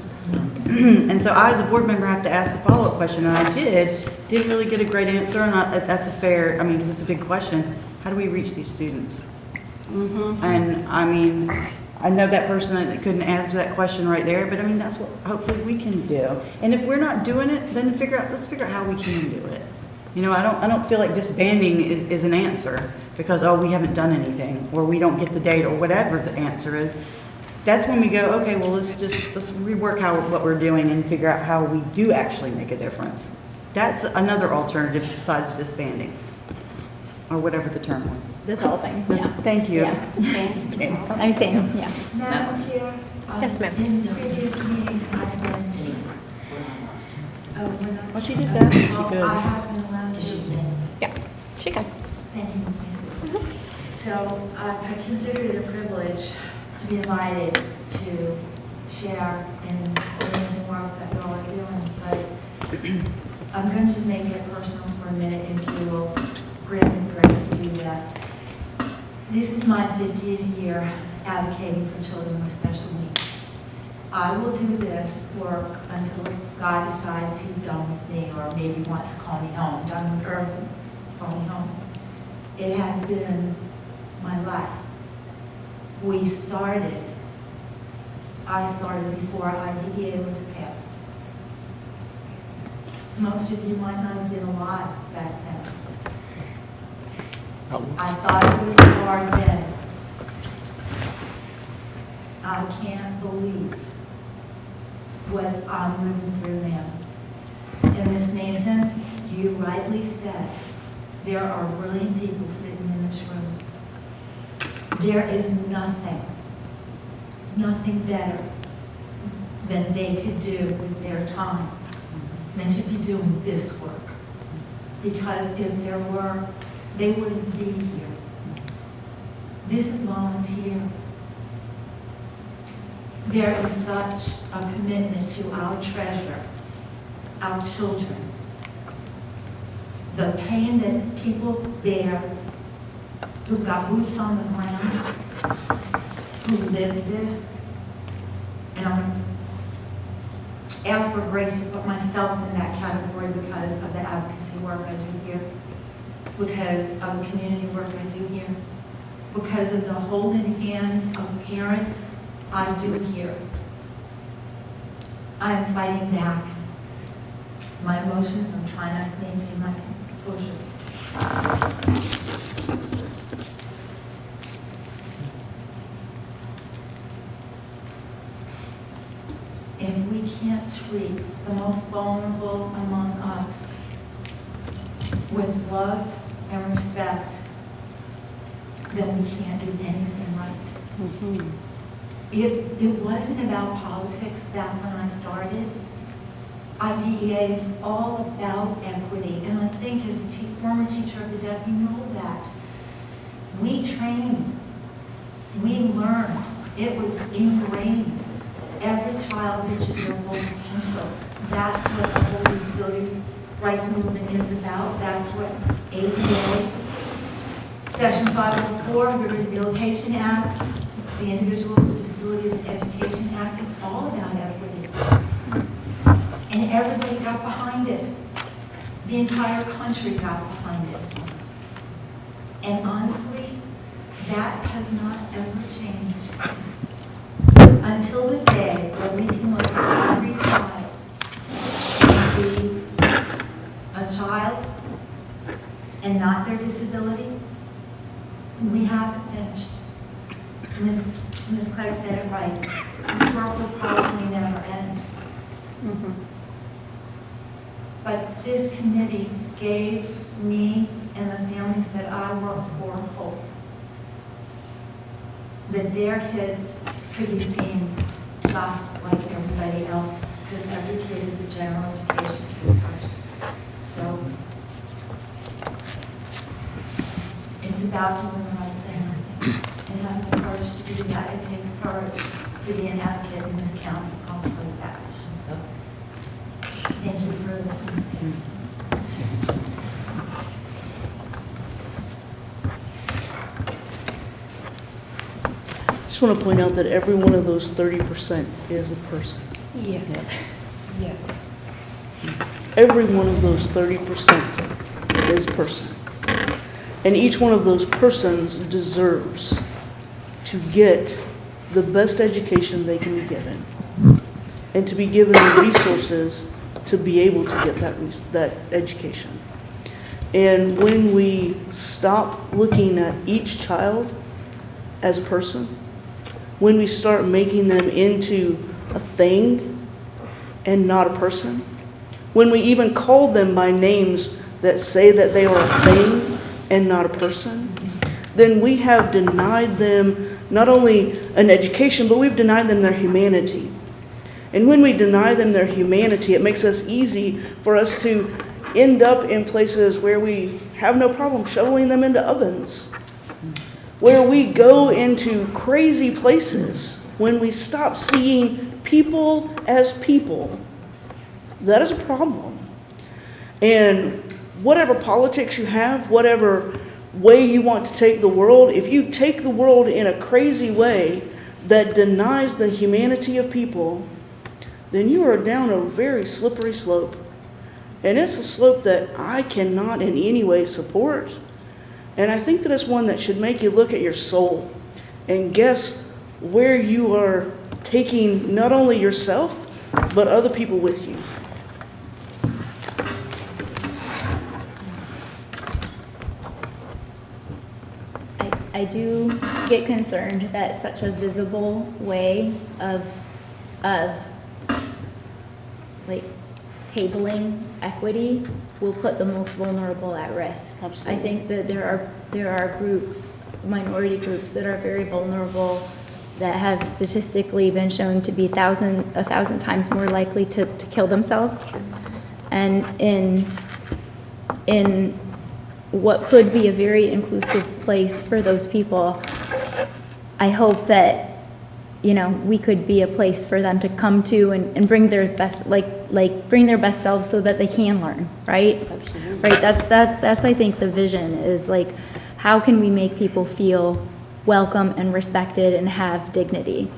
And so I, as a board member, have to ask the follow-up question, and I didn't really get a great answer, and that's a fair, I mean, because it's a big question. How do we reach these students? And, I mean, I know that person that couldn't answer that question right there, but I mean, that's what hopefully we can do. And if we're not doing it, then let's figure out how we can do it. You know, I don't feel like disbanding is an answer because, oh, we haven't done anything, or we don't get the data, or whatever the answer is. That's when we go, okay, well, let's rework what we're doing and figure out how we do actually make a difference. That's another alternative besides disbanding, or whatever the term was. Dissolving, yeah. Thank you. Yeah. I'm saying, yeah. Madam Chair? Yes, ma'am. In previous meetings, I've been, Well, she just asked if she I could. have been allowed to say. Yeah, she can. Thank you, Ms. Mason. So I consider it a privilege to be invited to share in the amazing work that you all are doing, but I'm going to just make it personal for a minute, if you will grant me grace to do that. This is my 50th year advocating for children with special needs. I will do this work until God decides he's done with me, or maybe wants to call me home, done with earth, call me home. It has been my life. I started before IDEA was passed. Most of you might not have been alive back then. I thought it was hard then. I can't believe what I'm living through now. And Ms. Mason, you rightly said, there are brilliant people sitting in this room. There is nothing better than they could do with their time than to be doing this work. Because if there were, they wouldn't be here. This is volunteer. There is such a commitment to our treasure, our children. The pain that people bear who've got boots on the ground, who live this, and I'm ask for grace to put myself in that category because of the advocacy work I do here, because of the community work I do here, because of the holding hands of parents I do here. I'm fighting back my emotions. I'm trying to maintain my composure. If we can't treat the most vulnerable among us with love and respect, then we can't do anything right. It wasn't about politics back when I started. IDEA is all about equity, and I think as a former teacher of the deaf, you know that. We trained, we learned, it was ingrained. Every child reaches their full potential. That's what the whole disability rights movement is about. That's what ADA, Section 504 of the Rehabilitation Act, the Individuals with Disabilities in Education Act is all about equity. And everybody got behind it. The entire country got behind it. And honestly, that has not ever changed. Until the day where we can look at every child and see a child and not their disability, we haven't finished. Ms. Clegg said it right. This work will probably never end. But this committee gave me and the families that I work for hope that their kids could be seen just like everybody else, because every kid is a general education kid first. So it's about doing the right thing, I think, and having the courage to do that. It takes courage to be an advocate in this county. I'll put it that way. Thank you. Just want to point out that every one of those 30% is a person. Yes, yes. Every one of those 30% is a person. And each one of those persons deserves to get the best education they can be given and to be given the resources to be able to get that education. And when we stop looking at each child as a person, when we start making them into a thing and not a person, when we even call them by names that say that they are a thing and not a person, then we have denied them not only an education, but we've denied them their humanity. And when we deny them their humanity, it makes us easy for us to end up in places where we have no problem shoveling them into ovens, where we go into crazy places when we stop seeing people as people. That is a problem. And whatever politics you have, whatever way you want to take the world, if you take the world in a crazy way that denies the humanity of people, then you are down a very slippery slope. And it's a slope that I cannot in any way support. And I think that it's one that should make you look at your soul and guess where you are taking not only yourself, but other people with you. I do get concerned that such a visible way of like tabling equity will put the most vulnerable at risk. Absolutely. I think that there are groups, minority groups that are very vulnerable, that have statistically been shown to be a thousand times more likely to kill themselves. And in what could be a very inclusive place for those people, I hope that, you know, we could be a place for them to come to and bring their best, bring their best selves so that they can learn, right? Absolutely. Right, that's I think the vision is like, how can we make people feel welcome and respected and have dignity?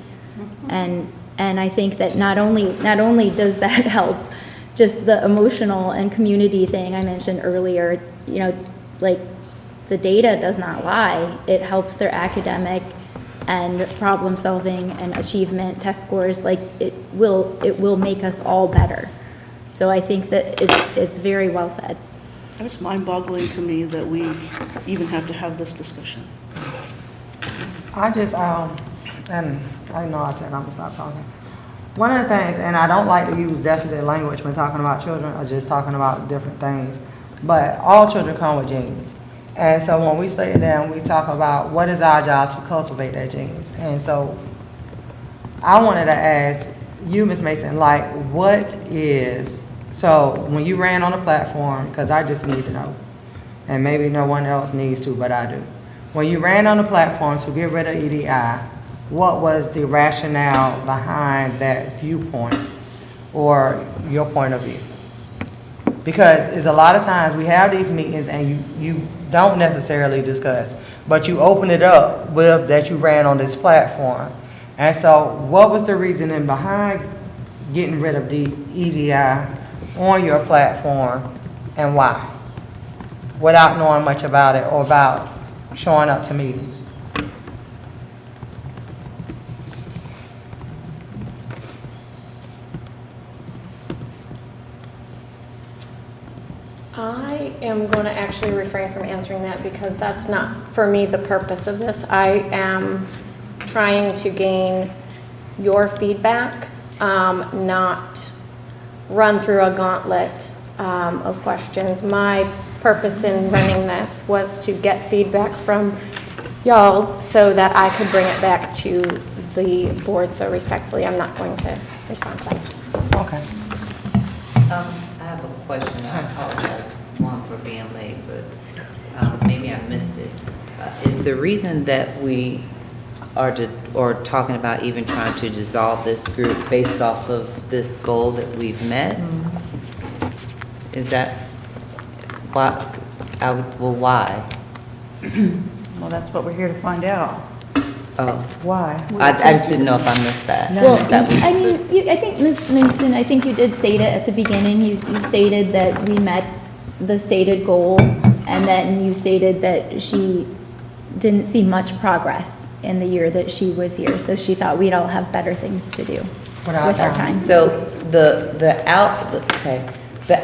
And I think that not only does that help just the emotional and community thing I mentioned earlier, you know, like the data does not lie. It helps their academic and problem solving and achievement test scores. Like it will make us all better. So I think that it's very well said. It's mind-boggling to me that we even have to have this discussion. I just, and I know I said I'm gonna stop talking. One of the things, and I don't like to use deficit language when talking about children, or just talking about different things, but all children come with genes. And so when we sit down, we talk about what is our job to cultivate their genes. And so I wanted to ask you, Ms. Mason, like what is, so when you ran on the platform, because I just need to know, and maybe no one else needs to, but I do. When you ran on the platform to get rid of EDI, what was the rationale behind that viewpoint or your point of view? Because it's a lot of times we have these meetings and you don't necessarily discuss, but you open it up with that you ran on this platform. And so what was the reasoning behind getting rid of the EDI on your platform and why? Without knowing much about it or about showing up to meetings. I am going to actually refrain from answering that because that's not, for me, the purpose of this. I am trying to gain your feedback, not run through a gauntlet of questions. My purpose in running this was to get feedback from y'all so that I could bring it back to the board. So respectfully, I'm not going to respond to that. Okay. I have a question. I apologize, one, for being late, but maybe I missed it. Is the reason that we are just, or talking about even trying to dissolve this group based off of this goal that we've met? Is that, why, well, why? Well, that's what we're here to find out. Oh, Why? I just didn't know if I missed that. Well, That was I the- mean, I think, Ms. Mason, I think you did state it at the beginning. You stated that we met the stated goal, and then you stated that she didn't see much progress in the year that she was here, so she thought we'd all have better things to do with our time. So the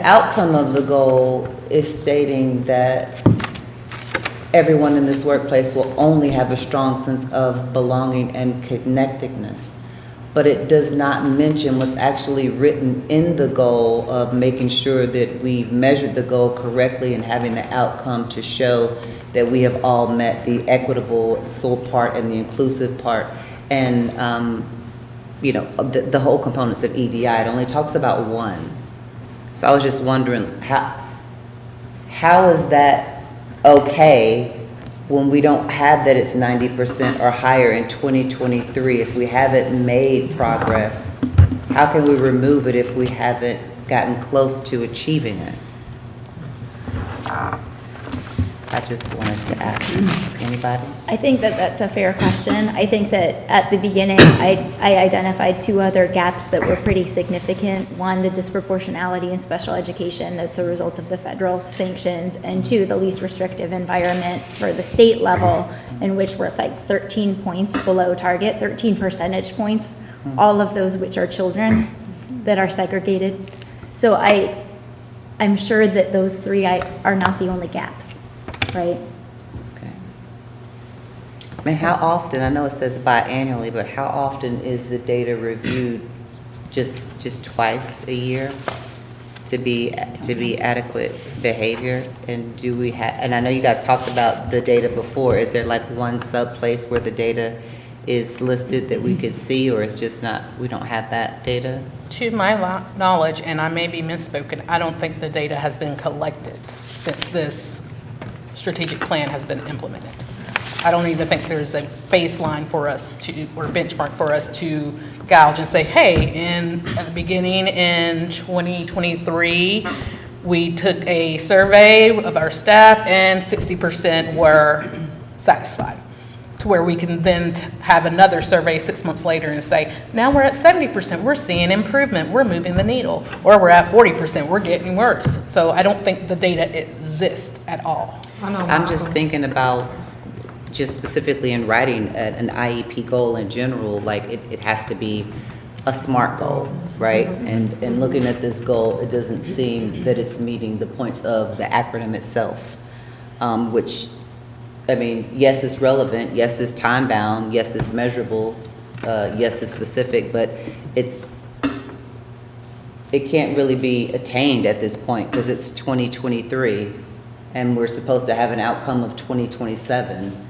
outcome of the goal is stating that everyone in this workplace will only have a strong sense of belonging and connectedness. But it does not mention what's actually written in the goal of making sure that we've measured the goal correctly and having the outcome to show that we have all met the equitable soul part and the inclusive part. And, you know, the whole components of EDI, it only talks about one. So I was just wondering, how is that okay when we don't have that it's 90% or higher in 2023? If we haven't made progress, how can we remove it if we haven't gotten close to achieving it? I just wanted to ask, anybody? I think that that's a fair question. I think that at the beginning, I identified two other gaps that were pretty significant. One, the disproportionality in special education that's a result of the federal sanctions, and two, the least restrictive environment for the state level, in which we're like 13 points below target, 13 percentage points, all of those which are children that are segregated. So I'm sure that those three are not the only gaps. Right. Okay. I mean, how often, I know it says biannually, but how often is the data reviewed? Just twice a year to be adequate behavior? And do we have, and I know you guys talked about the data before, is there like one sub place where the data is listed that we could see, or it's just not, we don't have that data? To my knowledge, and I may be misspoken, I don't think the data has been collected since this strategic plan has been implemented. I don't even think there's a baseline for us to, or benchmark for us to gouge and say, hey, at the beginning in 2023, we took a survey of our staff and 60% were satisfied. To where we can then have another survey 6 months later and say, now we're at 70%, we're seeing improvement, we're moving the needle. Or we're at 40%, we're getting worse. So I don't think the data exists at all. I'm just thinking about, just specifically in writing an IEP goal in general, like it has to be a SMART goal, right? And looking at this goal, it doesn't seem that it's meeting the points of the acronym itself, which, I mean, yes, it's relevant, yes, it's time-bound, yes, it's measurable, yes, it's specific, but it can't really be attained at this point because it's 2023 and we're supposed to have an outcome of 2027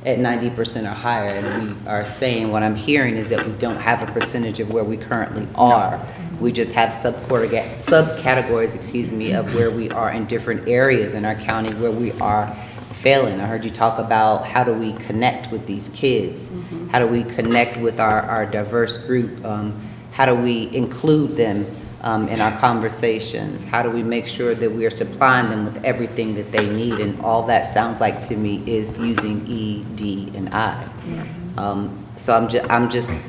at 90% or higher. And we are saying, what I'm hearing is that we don't have a percentage of where we currently are. We just have subcategories, excuse me, of where we are in different areas in our county where we are failing. I heard you talk about how do we connect with these kids? How do we connect with our diverse group? How do we include them in our conversations? How do we make sure that we are supplying them with everything that they need? And all that sounds like to me is using E, D, and I. So I'm just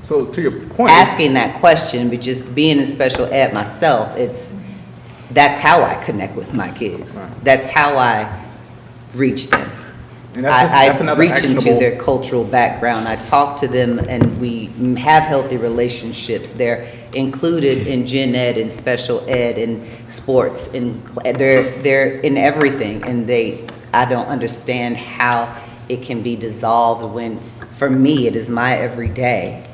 So to your point. asking that question, but just being in special ed myself, that's how I connect with my kids. That's how I reach them. And that's I another reach into actionable- their cultural background. I talk to them and we have healthy relationships. They're included in gen ed and special ed and sports, and they're in everything. And I don't understand how it can be dissolved when, for me, it is my everyday.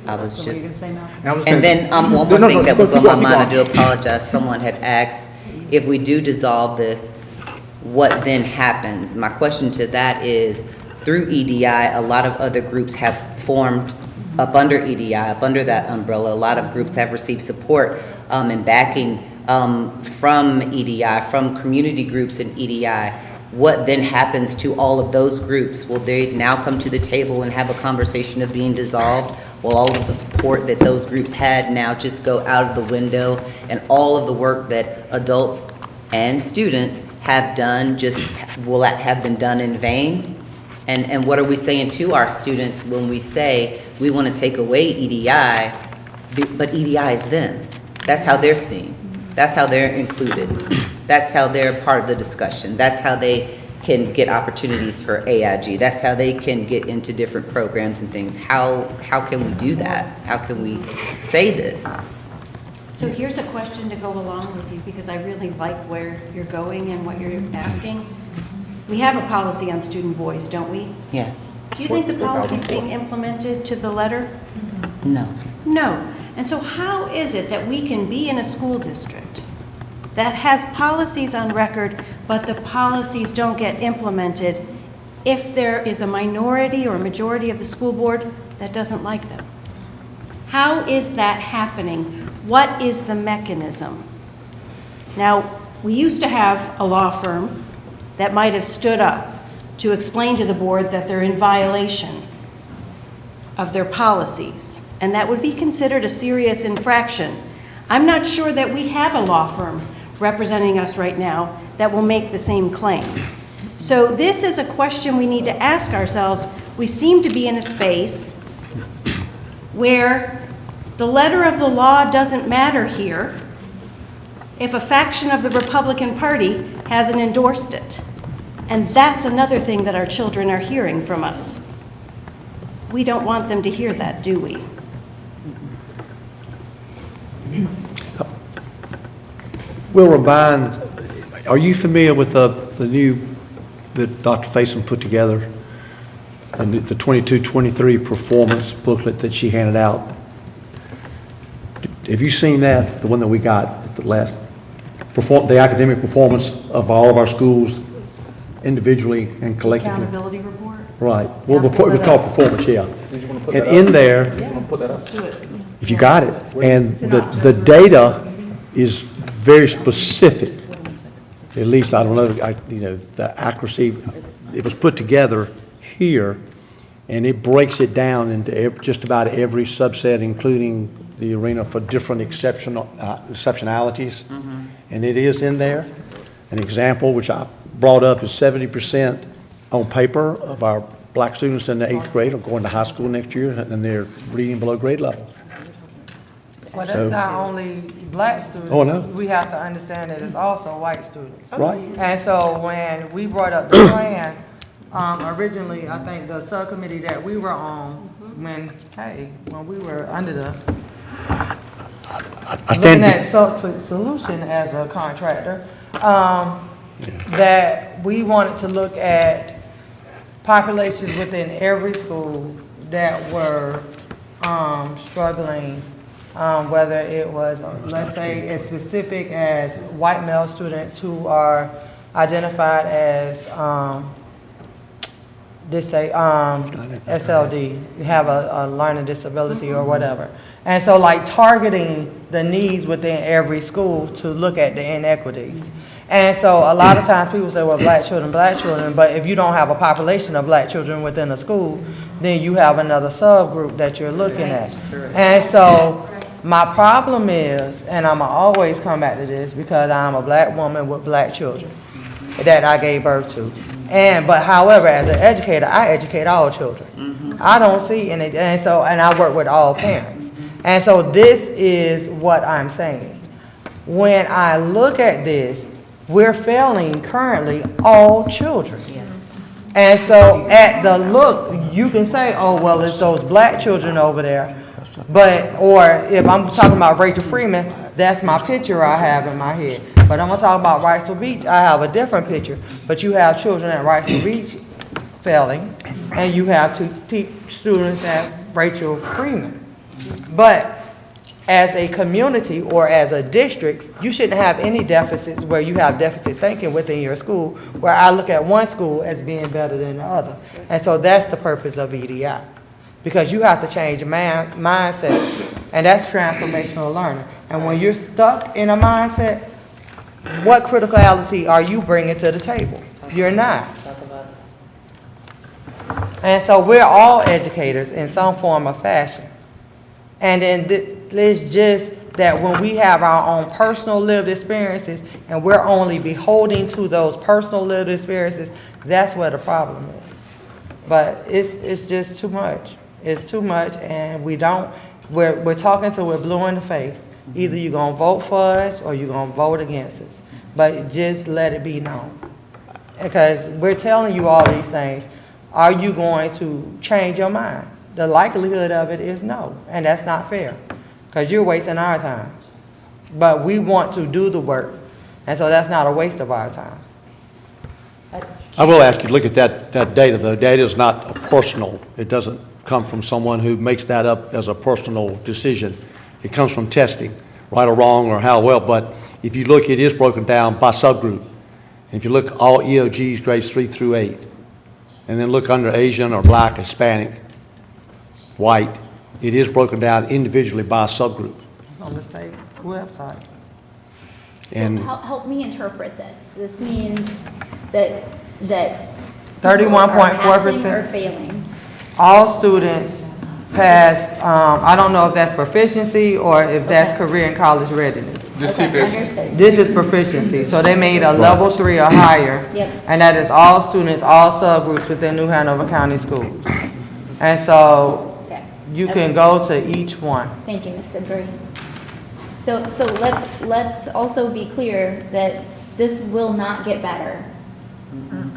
I was So what are you just. gonna say, Malcolm? And then one more No, thing that was keep on my going, mind, I keep do apologize, someone had asked, if we do dissolve this, what then happens? My question to that is, through EDI, a lot of other groups have formed up under EDI, up under that umbrella. A lot of groups have received support and backing from EDI, from community groups in EDI. what then happens to all of those groups? Will they now come to the table and have a conversation of being dissolved? Will all of the support that those groups had now just go out of the window, and all of the work that adults and students have done will that have been done in vain? And what are we saying to our students when we say we want to take away EDI, but EDI is them? That's how they're seen. That's how they're included. That's how they're part of the discussion. That's how they can get opportunities for AIG. That's how they can get into different programs and things. How can we do that? How can we say this? So here's a question to go along with you, because I really like where you're going and what you're asking. We have a policy on student voice, don't we? Yes. Do you think the policy is being implemented to the letter? No. No. And so how is it that we can be in a school district that has policies on record, but the policies don't get implemented if there is a minority or a majority of the school board that doesn't like them? How is that happening? What is the mechanism? Now, we used to have a law firm that might have stood up to explain to the board that they're in violation of their policies, and that would be considered a serious infraction. I'm not sure that we have a law firm representing us right now that will make the same claim. So this is a question we need to ask ourselves. We seem to be in a space where the letter of the law doesn't matter here if a faction of the Republican Party hasn't endorsed it. And that's another thing that our children are hearing from us. We don't want them to hear that, do we? We'll remind, are you familiar with the new, that Dr. Faison put together, and the 22-23 performance booklet that she handed out? Have you seen that, the one that we got at the last, the academic performance of all of our schools individually and collectively? Accountability report? Right. Well, report was called performance, yeah. Did you want to put And that in up? there, Did you want to put that up? Let's do it. if you got it, and the data is very specific. At least, I don't know, the accuracy, it was put together here, and it breaks it down into just about every subset, including the arena for different exceptionalities. And it is in there. An example, which I brought up, is 70% on paper of our black students in the 8th grade are going to high school next year, and they're reading below grade level. Well, that's not only black students. Oh, no. We have to understand that it's also white students. Right. And so when we brought up the plan, originally, I think the subcommittee that we were on, when we were under the, looking at solution as a contractor, that we wanted to look at populations within every school that were struggling, whether it was, let's say, as specific as white male students who are identified as SLD, have a learning disability or whatever. And so like targeting the needs within every school to look at the inequities. And so a lot of times people say, well, black children, but if you don't have a population of black children within a school, then you have another subgroup that you're looking at. And so my problem is, and I'm always come back to this because I'm a black woman with black children that I gave birth to. But however, as an educator, I educate all children. I don't see any, and I work with all parents. And so this is what I'm saying. When I look at this, we're failing currently all children. And so at the look, you can say, oh, well, it's those black children over there. Or if I'm talking about Rachel Freeman, that's my picture I have in my head. But I'm gonna talk about Wrightsville Beach, I have a different picture. But you have children at Wrightsville Beach failing, and you have to teach students at Rachel Freeman. But as a community or as a district, you shouldn't have any deficits where you have deficit thinking within your school, where I look at one school as being better than the other. And so that's the purpose of EDI. Because you have to change your mindset, and that's transformational learning. And when you're stuck in a mindset, what criticality are you bringing to the table? You're not. Talk about it. And so we're all educators in some form or fashion. And then it's just that when we have our own personal lived experiences and we're only beholding to those personal lived experiences, that's where the problem is. But it's just too much. It's too much, and we're talking till we're blue in the face. Either you're gonna vote for us or you're gonna vote against us. But just let it be known. Because we're telling you all these things. Are you going to change your mind? The likelihood of it is no, and that's not fair, because you're wasting our time. But we want to do the work, and so that's not a waste of our time. I will ask you to look at that data, though. Data is not personal. It doesn't come from someone who makes that up as a personal decision. It comes from testing, right or wrong or how well. But if you look, it is broken down by subgroup. If you look all EOGs, grades 3 through 8, and then look under Asian or Black, Hispanic, white, it is broken down individually by subgroup. It's on the state website. And So help me interpret this. This means that 31.4%. passing or failing. All students pass, I don't know if that's proficiency or if that's career and college readiness. Just Okay, see if understood. This is proficiency, so they made a level 3 or higher. Yep. And that is all students, all subgroups within New Hanover County Schools. And so Okay. you can go to each one. Thank you, Ms. Sidbury. So let's also be clear that this will not get better.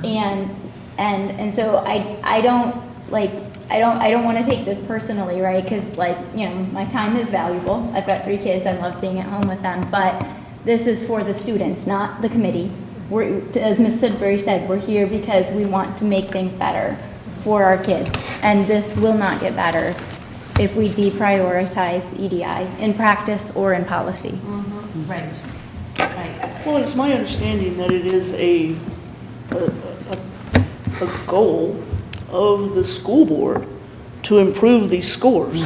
And so I don't want to take this personally, right? Because my time is valuable. I've got 3 kids. I love being at home with them. But this is for the students, not the committee. As Ms. Sidbury said, we're here because we want to make things better for our kids. And this will not get better if we deprioritize EDI in practice or in policy. Right. Well, it's my understanding that it is a goal of the school board to improve these scores.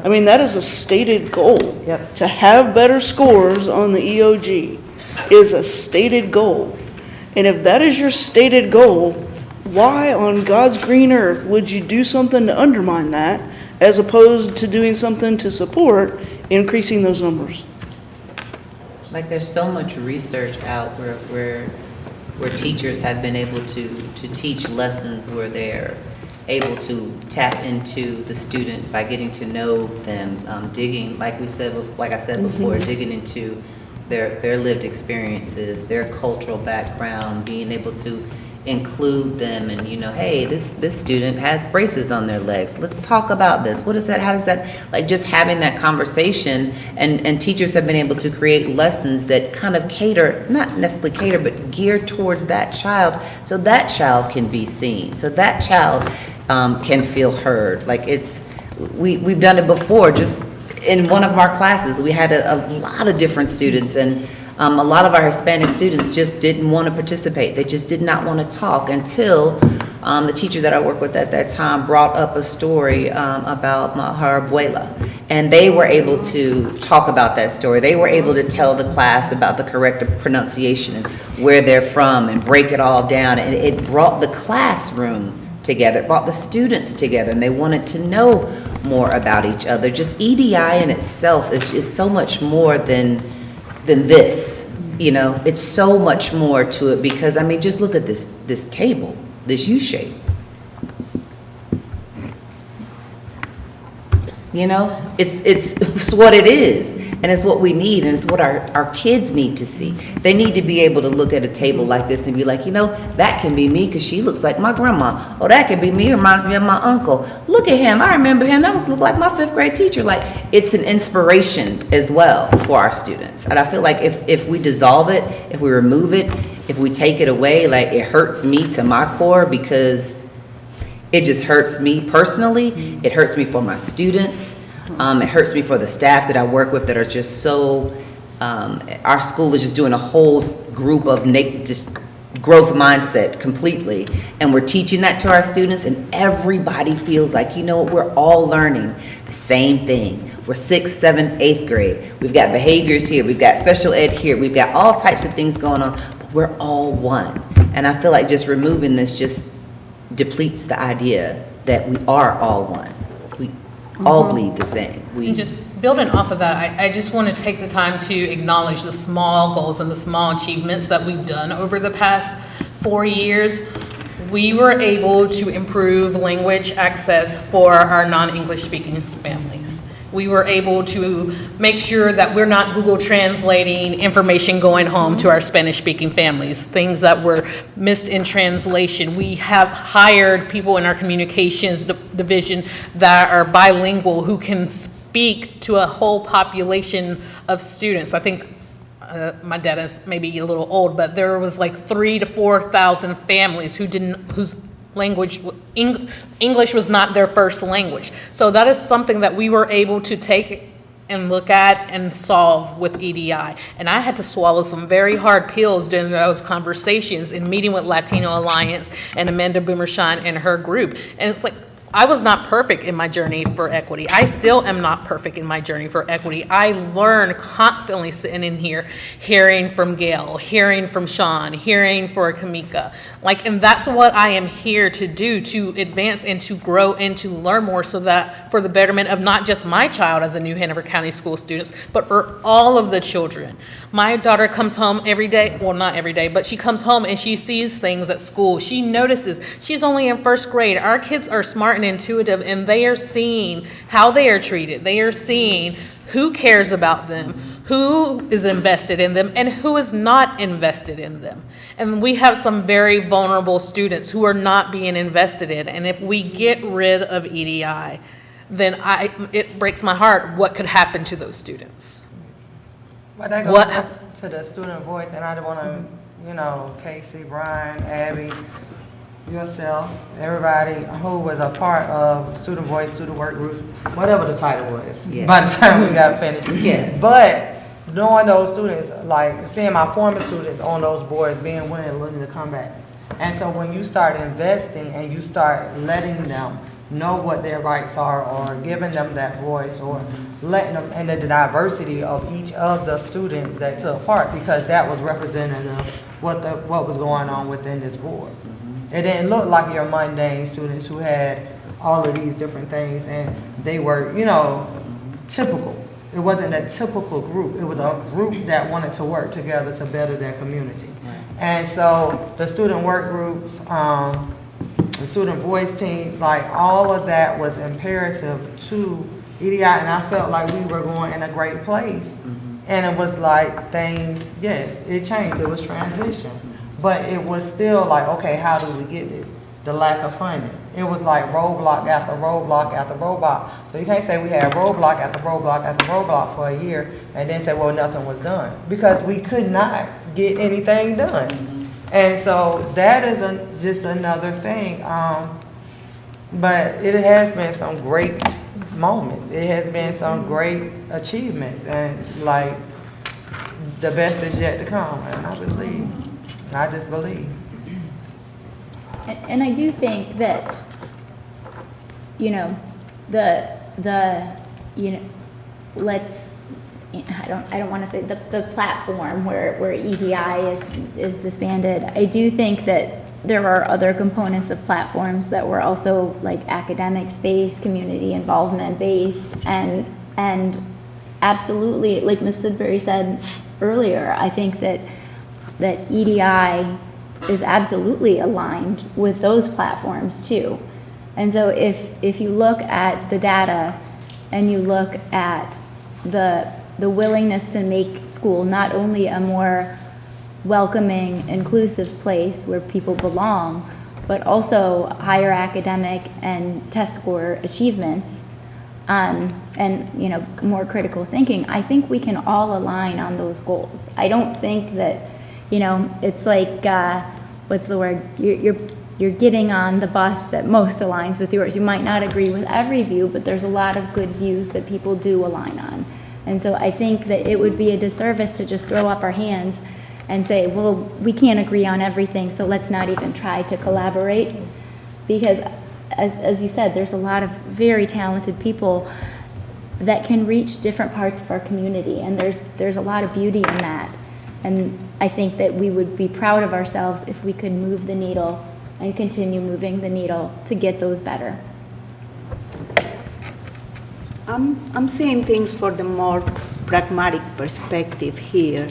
I mean, that is a stated goal. Yep. To have better scores on the EOG is a stated goal. And if that is your stated goal, why on God's green earth would you do something to undermine that as opposed to doing something to support increasing those numbers? Like, there's so much research out where teachers have been able to teach lessons where they're able to tap into the student by getting to know them, digging, like I said before, digging into their lived experiences, their cultural background, being able to include them and, hey, this student has braces on their legs. Let's talk about this. What is that? How does that, like, just having that conversation, and teachers have been able to create lessons that kind of cater, not necessarily cater, but gear towards that child, so that child can be seen, so that child can feel heard. Like, we've done it before. Just in one of our classes, we had a lot of different students, and a lot of our Hispanic students just didn't want to participate. They just did not want to talk until the teacher that I worked with at that time brought up a story about her abuela. And they were able to talk about that story. They were able to tell the class about the correct pronunciation and where they're from and break it all down. And it brought the classroom together. It brought the students together, and they wanted to know more about each other. Just EDI in itself is so much more than this, it's so much more to it, because just look at this table, this U shape. It's what it is, and it's what we need, and it's what our kids need to see. They need to be able to look at a table like this and be like, that can be me because she looks like my grandma. Oh, that can be me, reminds me of my uncle. Look at him, I remember him, that looked like my 5th grade teacher. Like, it's an inspiration as well for our students. And I feel like if we dissolve it, if we remove it, if we take it away, like, it hurts me to my core, because it just hurts me personally. It hurts me for my students. It hurts me for the staff that I work with that are just so, our school is just doing a whole group of just growth mindset completely. And we're teaching that to our students, and everybody feels like, we're all learning the same thing. We're 6th, 7th, 8th grade. We've got behaviors here. We've got special ed here. We've got all types of things going on. But we're all one. And I feel like just removing this just depletes the idea that we are all one. We all bleed the same. And just building off of that, I just want to take the time to acknowledge the small goals and the small achievements that we've done over the past 4 years. We were able to improve language access for our non-English speaking families. We were able to make sure that we're not Google translating information going home to our Spanish-speaking families, things that were missed in translation. We have hired people in our communications division that are bilingual who can speak to a whole population of students. I think my data is maybe a little old, but there was like 3,000 to 4,000 families whose language, English was not their first language. So that is something that we were able to take and look at and solve with EDI. And I had to swallow some very hard pills during those conversations in meeting with Latino Alliance and Amanda Boomershine and her group. And it's like, I was not perfect in my journey for equity. I still am not perfect in my journey for equity. I learn constantly sitting in here, hearing from Gail, hearing from Sean, hearing for Kamika. And that's what I am here to do, to advance and to grow and to learn more, so that for the betterment of not just my child as a new Hanover County School student, but for all of the children. My daughter comes home every day, well, not every day, but she comes home and she sees things at school. She notices. She's only in first grade. Our kids are smart and intuitive, and they are seeing how they are treated. They are seeing who cares about them, who is invested in them, and who is not invested in them. And we have some very vulnerable students who are not being invested in. And if we get rid of EDI, then it breaks my heart what could happen to those students. But that goes back to the student voice, and I want to, Casey, Brian, Abby, yourself, everybody who was a part of student voice, student work groups, whatever the title was, Yes. by the time we got finished. Yes. But knowing those students, like seeing my former students on those boards, being willing and looking to come back. And so when you start investing and you start letting them know what their rights are, or giving them that voice, or letting them, and the diversity of each of the students that took part, because that was representative of what was going on within this board. It didn't look like your mundane students who had all of these different things, and they were, typical. It wasn't a typical group. It was a group that wanted to work together to better their community. And so the student work groups, the student voice teams, all of that was imperative to EDI, and I felt like we were going in a great place. And it was like things, yes, it changed. It was transition. But it was still like, okay, how do we get this? The lack of funding. It was like roadblock after roadblock after roadblock. So you can't say we had roadblock after roadblock after roadblock for a year and then say, well, nothing was done. Because we could not get anything done. And so that is just another thing. But it has been some great moments. It has been some great achievements. And the best is yet to come. And I just believe. And I do think that, let's, I don't want to say the platform where EDI is disbanded. I do think that there are other components of platforms that were also academics-based, community involvement-based, and absolutely, like Ms. Sidbury said earlier, I think that EDI is absolutely aligned with those platforms too. And so if you look at the data and you look at the willingness to make school not only a more welcoming, inclusive place where people belong, but also higher academic and test score achievements, and more critical thinking, I think we can all align on those goals. I don't think that it's like, what's the word? You're getting on the bus that most aligns with yours. You might not agree with every view, but there's a lot of good views that people do align on. And so I think that it would be a disservice to just throw up our hands and say, well, we can't agree on everything, so let's not even try to collaborate. Because as you said, there's a lot of very talented people that can reach different parts of our community, and there's a lot of beauty in that. And I think that we would be proud of ourselves if we could move the needle and continue moving the needle to get those better. I'm seeing things for the more pragmatic perspective here.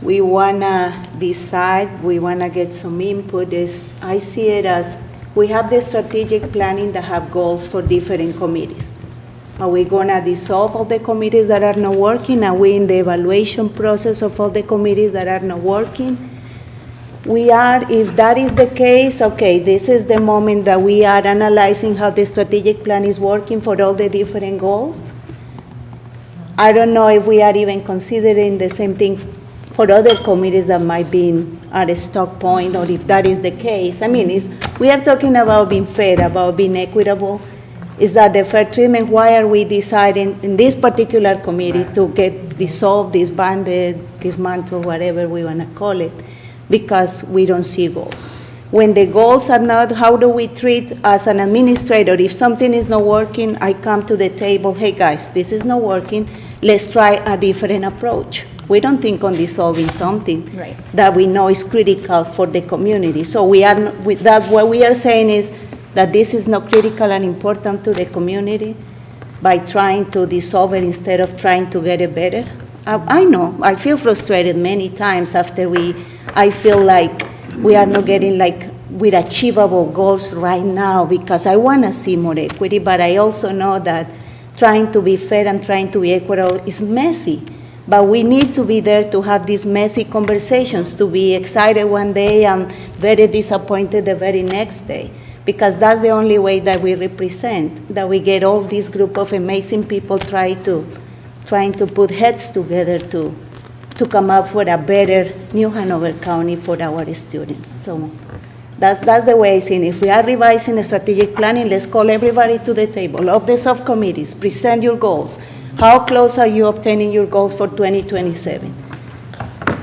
We wanna decide, we wanna get some input. I see it as, we have the strategic planning that have goals for different committees. Are we gonna dissolve all the committees that are not working? Are we in the evaluation process of all the committees that are not working? We are, if that is the case, okay, this is the moment that we are analyzing how the strategic plan is working for all the different goals. I don't know if we are even considering the same thing for other committees that might be at a stock point, or if that is the case. I mean, we are talking about being fair, about being equitable. Is that the fair treatment? Why are we deciding in this particular committee to get dissolved, disbanded, dismantled, whatever we want to call it? Because we don't see goals. When the goals are not, how do we treat as an administrator? If something is not working, I come to the table, hey guys, this is not working, let's try a different approach. We don't think on dissolving something that we know is critical for the community. So what we are saying is that this is not critical and important to the community by trying to dissolve it instead of trying to get it better. I know, I feel frustrated many times after I feel like we are not getting with achievable goals right now, because I want to see more equity, but I also know that trying to be fair and trying to be equitable is messy. But we need to be there to have these messy conversations, to be excited one day and very disappointed the very next day, because that's the only way that we represent, that we get all this group of amazing people trying to put heads together to come up with a better New Hanover County for our students. So that's the way I see it. If we are revising the strategic planning, let's call everybody to the table. Of the subcommittees, present your goals. How close are you obtaining your goals for 2027?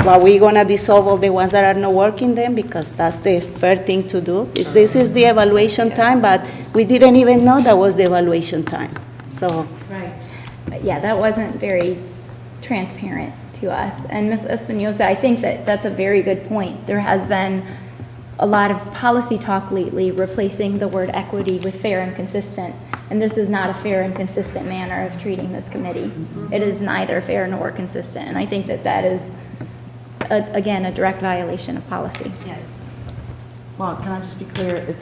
Are we going to dissolve all the ones that are not working then? Because that's the fair thing to do. This is the evaluation time, but we didn't even know that was the evaluation time. So. Right. But yeah, that wasn't very transparent to us. And Ms. Espinosa, I think that that's a very good point. There has been a lot of policy talk lately replacing the word equity with fair and consistent. And this is not a fair and consistent manner of treating this committee. It is neither fair nor consistent. And I think that is, again, a direct violation of policy. Yes. Well, can I just be clear?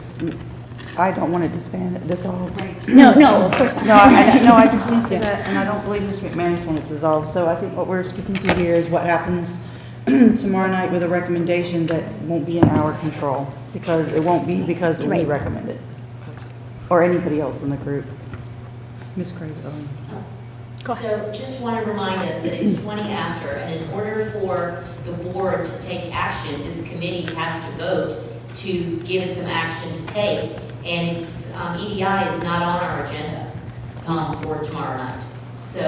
I don't want to dissolve. No, of course not. No, I just want to say that, and I don't believe Mr. McManus wants it dissolved. So I think what we're speaking to here is what happens tomorrow night with a recommendation that won't be in our control, because it won't be because we recommend it, or anybody else in the group. Ms. Craig. So just want to remind us that it's 20 after, and in order for the board to take action, this committee has to vote to give it some action to take. And it's, EDI is not on our agenda for tomorrow night. So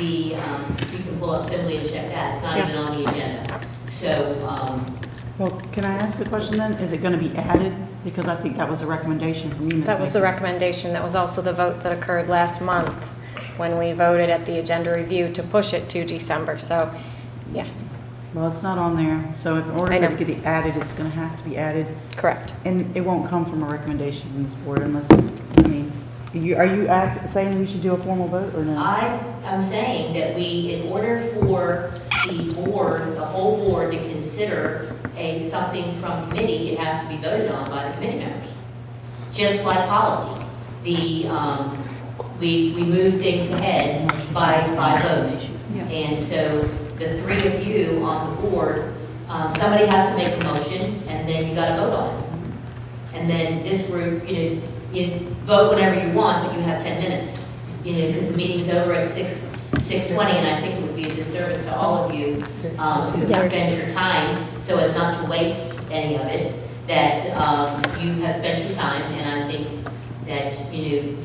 you can pull up simply and check that. It's not even on the agenda. So. Well, can I ask a question then? Is it going to be added? Because I think that was a recommendation from you, Ms. That was the recommendation. That was also the vote that occurred last month when we voted at the agenda review to push it to December. So, yes. Well, it's not on there, so in order for it to get added, it's going to have to be added. Correct. And it won't come from a recommendation from this board unless, are you saying we should do a formal vote or no? I'm saying that in order for the whole board to consider something from committee, it has to be voted on by the committee members. Just like policy. We move things ahead by vote. And so the three of you on the board, somebody has to make a motion, and then you got to vote on it. And then this group, you vote whenever you want, but you have 10 minutes, because the meeting's over at 6:20, and I think it would be a disservice to all of you who spent your time, so as not to waste any of it, that you have spent your time, and I think that you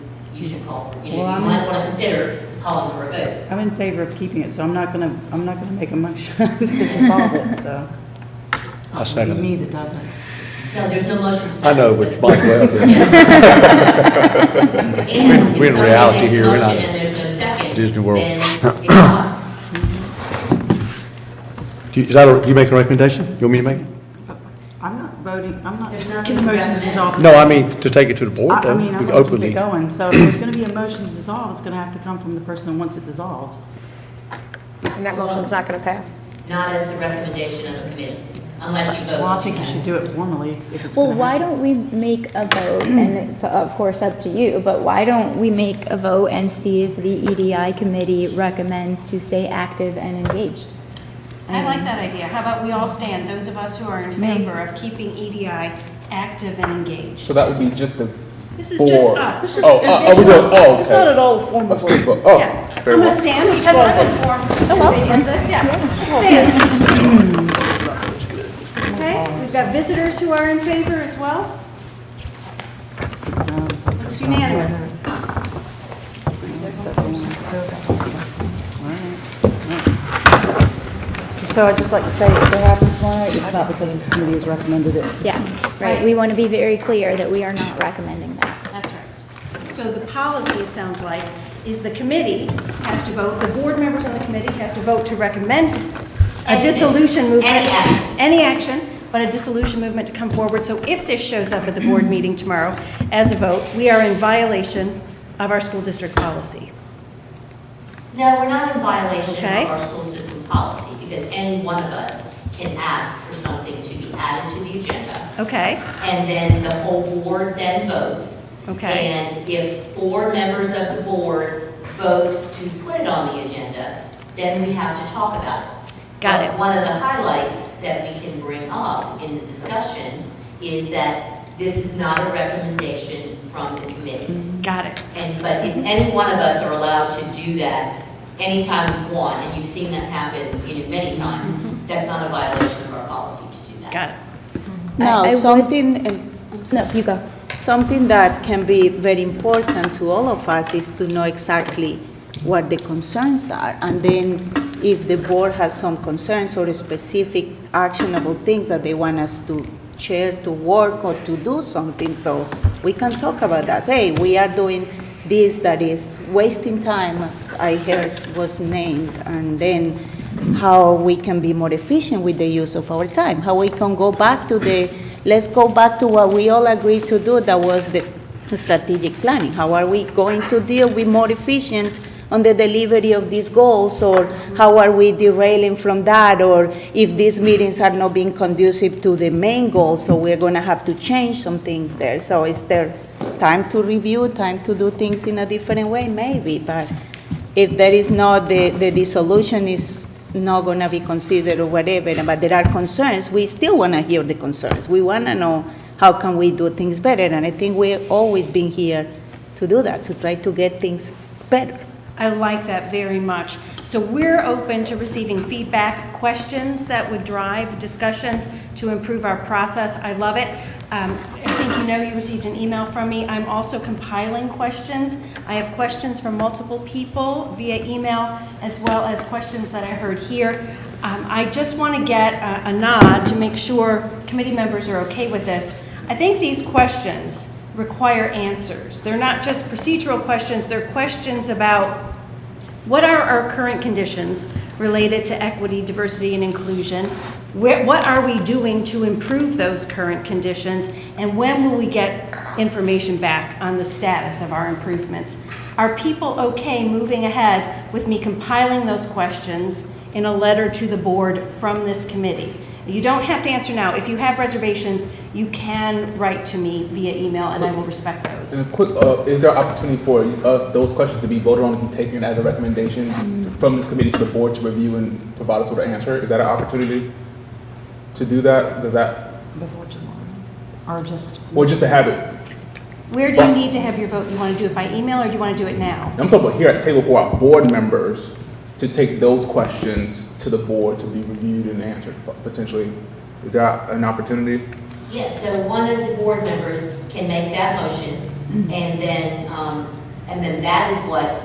should call for, you might want to consider calling for a vote. I'm in favor of keeping it, so I'm not gonna make a motion to dissolve it, so. I second it. Me that doesn't. No, there's no motion to I second. know, but it's my well. And We're in if reality somebody here, we're makes a not motion and there's no second, Disney World. then it dies. You making a recommendation? You want me to make it? I'm not voting, I'm not There's making nothing a motion to recommended. dissolve. No, I mean, to take it to the board, I though, mean, I'm we gonna keep openly. it going, so if there's gonna be a motion to dissolve, it's gonna have to come from the person who wants it dissolved. And that motion's not going to pass. Not as a recommendation of a committee, unless you vote. Well, I think you should do it formally if it's Well, gonna why happen. don't we make a vote, and it's of course up to you, but why don't we make a vote and see if the EDI committee recommends to stay active and engaged? I like that idea. How about we all stand, those of us who are in favor of keeping EDI active and engaged? So that would be just the This is just board. us. This is Oh, just we doing, oh, okay. It's not at all a formal Let's take vote. vote. Oh, Yeah. very I'm well. gonna stand because I'm informed. I'll stand. This, yeah. Stand. Okay, we've got visitors who are in favor as well. Looks unanimous. So I'd just like to say, if it happens tomorrow, it's not because this committee has recommended it. Yeah, right, we want to be very clear that we are not recommending that. That's right. So the policy, it sounds like, is the committee has to vote, the board members on the committee have to vote to recommend a Anything. dissolution movement. Any action. Any action, but a dissolution movement to come forward. So if this shows up at the board meeting tomorrow as a vote, we are in violation of our school district policy. No, we're not in violation Okay. of our school system policy, because any one of us can ask for something to be added to the agenda, Okay, and then the whole board then votes. okay, And if 4 members of the board vote to put it on the agenda, then we have to talk about it. Got But it. one of the highlights that we can bring up in the discussion is that this is not a recommendation from the committee. got it. But if any one of us are allowed to do that anytime we want, and you've seen that happen, many times, that's not a violation of our policy to do that. Got it. No, I would- something, No, you go. something that can be very important to all of us is to know exactly what the concerns are. And then if the board has some concerns or specific actionable things that they want us to share, to work or to do something, so we can talk about that. Hey, we are doing this that is wasting time, as I heard was named, and then how we can be more efficient with the use of our time, how we can go back to let's go back to what we all agreed to do, that was the strategic planning. How are we going to deal with more efficient on the delivery of these goals, or how are we derailing from that, or if these meetings are not being conducive to the main goal, so we're going to have to change some things there. So is there time to review, time to do things in a different way? Maybe, but if there is not, the dissolution is not going to be considered or whatever, but there are concerns, we still want to hear the concerns. We want to know how can we do things better, and I think we've always been here to do that, to try to get things better. I like that very much. So we're open to receiving feedback, questions that would drive discussions to improve our process. I love it. I think you received an email from me. I'm also compiling questions. I have questions from multiple people via email, as well as questions that I heard here. I just want to get a nod to make sure committee members are okay with this. I think these questions require answers. They're not just procedural questions, they're questions about what are our current conditions related to equity, diversity, and inclusion? What are we doing to improve those current conditions? And when will we get information back on the status of our improvements? Are people okay moving ahead with me compiling those questions in a letter to the board from this committee? You don't have to answer now. If you have reservations, you can write to me via email, and I will respect those. And a quick, is there opportunity for those questions to be voted on and be taken as a recommendation from this committee to the board to review and provide us with an answer? Is that an opportunity to do that? Does that, Before just, or just. or just to have it? Where do you need to have your vote? You want to do it by email, or do you want to do it now? I'm talking about here at table for our board members to take those questions to the board to be reviewed and answered potentially. Is there an opportunity? Yes, so one of the board members can make that motion, and then that is what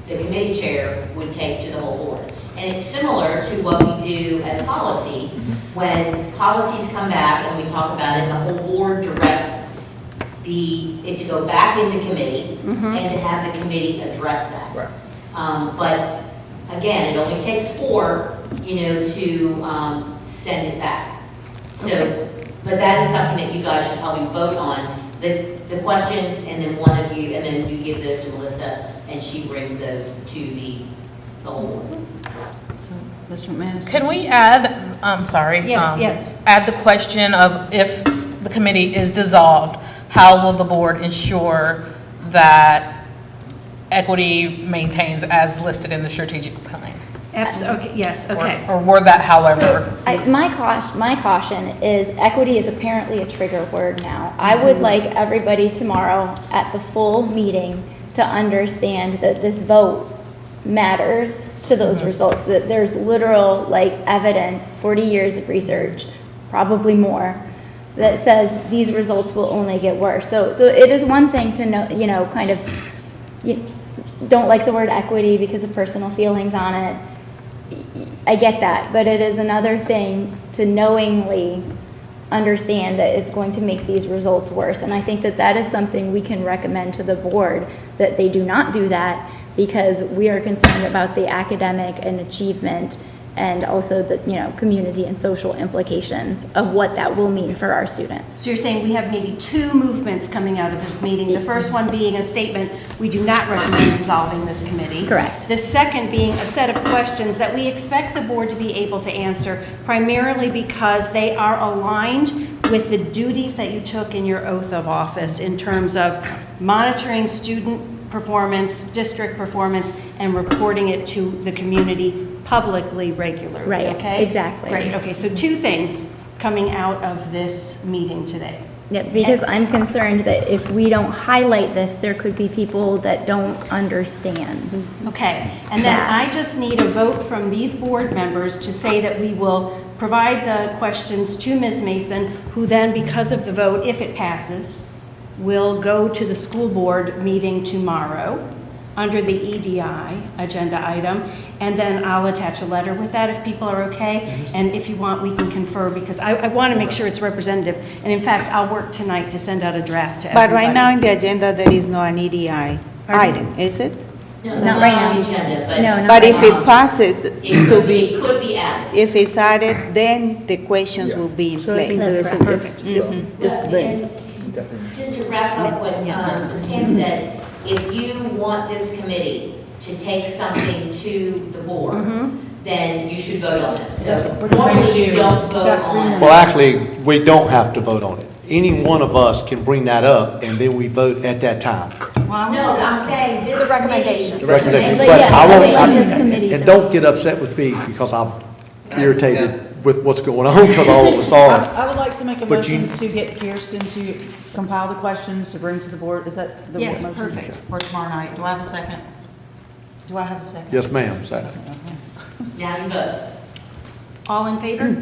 the committee chair would take to the whole board. And it's similar to what we do at policy. When policies come back and we talk about it, the whole board directs it to go back into committee and to have the committee address that. Right. But again, it only takes 4, to send it back. So, but that is something that you guys should probably vote on, the questions, and then one of you, and then you give those to Melissa, and she brings those to the whole board. So, Mr. McManus? Can we add, I'm sorry. Yes. Add the question of if the committee is dissolved, how will the board ensure that equity maintains as listed in the strategic plan? Okay, yes, okay. Or word that however. My caution is equity is apparently a trigger word now. I would like everybody tomorrow at the full meeting to understand that this vote matters to those results, that there's literal evidence, 40 years of research, probably more, that says these results will only get worse. So it is one thing to know, don't like the word equity because of personal feelings on it. I get that, but it is another thing to knowingly understand that it's going to make these results worse. And I think that is something we can recommend to the board, that they do not do that, because we are concerned about the academic and achievement and also the community and social implications of what that will mean for our students. So you're saying we have maybe 2 movements coming out of this meeting. The first one being a statement, we do not recommend dissolving this committee. Correct. The second being a set of questions that we expect the board to be able to answer, primarily because they are aligned with the duties that you took in your oath of office in terms of monitoring student performance, district performance, and reporting it to the community publicly, regularly, Right, okay? exactly. Great, okay, so 2 things coming out of this meeting today. Yeah, because I'm concerned that if we don't highlight this, there could be people that don't understand. Okay, and then I just need a vote from these board members to say that we will provide the questions to Ms. Mason, who then, because of the vote, if it passes, will go to the school board meeting tomorrow under the EDI agenda item, and then I'll attach a letter with that if people are okay. And if you want, we can confer, because I want to make sure it's representative. And in fact, I'll work tonight to send out a draft to everybody. But right now in the agenda, there is no an EDI item, is it? No, Not right on now. the agenda, but. No, not But right if now. it passes It to be, it could be added. if it's added, then the questions will be in So I think place. that is perfect. Well, and just to wrap up what Ms. Ken said, if you want this committee to take something to the board, then you should vote on it. So That's what we're gonna normally you do. don't We've vote got 3 on. minutes. Well, actually, we don't have to vote on it. Any one of us can bring that up, and then we vote at that time. No, I'm saying this The recommendation. committee- The recommendation, But but yeah, I I won't, want this committee and to- don't get upset with me because I'm irritated with what's going on, because all of us are. I would like to make a But you- motion to get Kirsten to compile the questions to bring to the board. Is that the Yes, motion? perfect. For tomorrow night. Do I have a second? Do I have a second? Yes, ma'am, second. Now you vote. All in favor?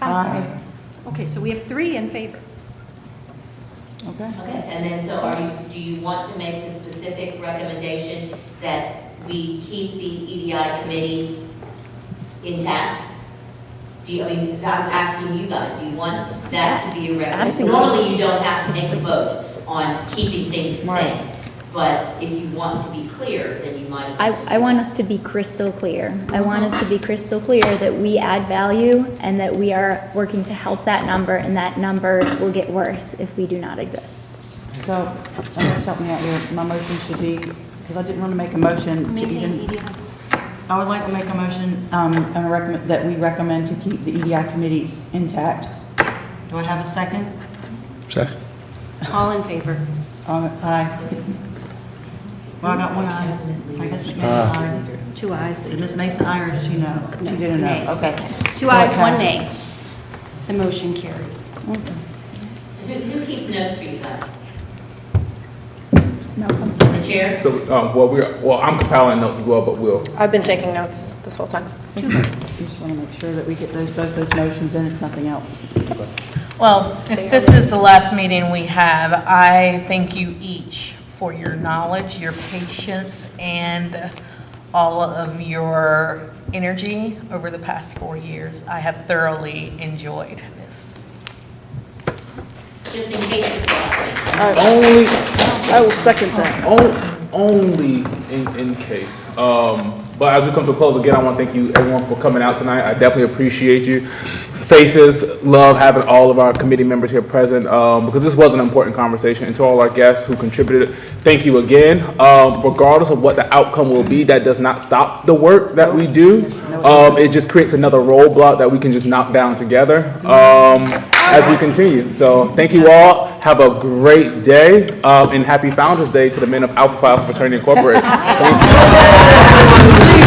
Aye. Okay, so we have 3 in favor. Okay. Okay, and then so do you want to make the specific recommendation that we keep the EDI committee intact? I'm asking you guys, do you want that to be a recommendation? absolutely. Normally, you don't have to take a vote on keeping things the Right. same, but if you want to be clear, then you might. I want us to be crystal clear. I want us to be crystal clear that we add value and that we are working to help that number, and that number will get worse if we do not exist. So, just help me out here. My motion should be, because I didn't want to make a motion to Maintain even. EDI. I would like to make a motion, and recommend, that we recommend to keep the EDI committee intact. Do I have a second? Second. All in favor? Aye. Well, I got one aye. I guess McManus aye. 2 ayes. Did Ms. Mason aye, or did she know? She didn't Nay. know, okay. 2 ayes, 1 nay. The motion carries. So who keeps notes for you guys? Malcolm? The chair? So, I'm compiling notes as well, but we'll, I've been taking notes this whole time. Just want to make sure that we get both those motions in, if nothing else. Well, if this is the last meeting we have, I thank you each for your knowledge, your patience, and all of your energy over the past 4 years. I have thoroughly enjoyed this. Just in case it's the last meeting. I will second that. only in case. But as we come to a close, again, I want to thank you everyone for coming out tonight. I definitely appreciate you. Faces, love having all of our committee members here present, because this was an important conversation. And to all our guests who contributed, thank you again. Regardless of what the outcome will be, that does not stop the work that we do. It just creates another roadblock that we can just knock down together as we continue. So thank you all. Have a great day, and happy Founders Day to the men of Alpha Phi Fraternity Incorporated. Thank you.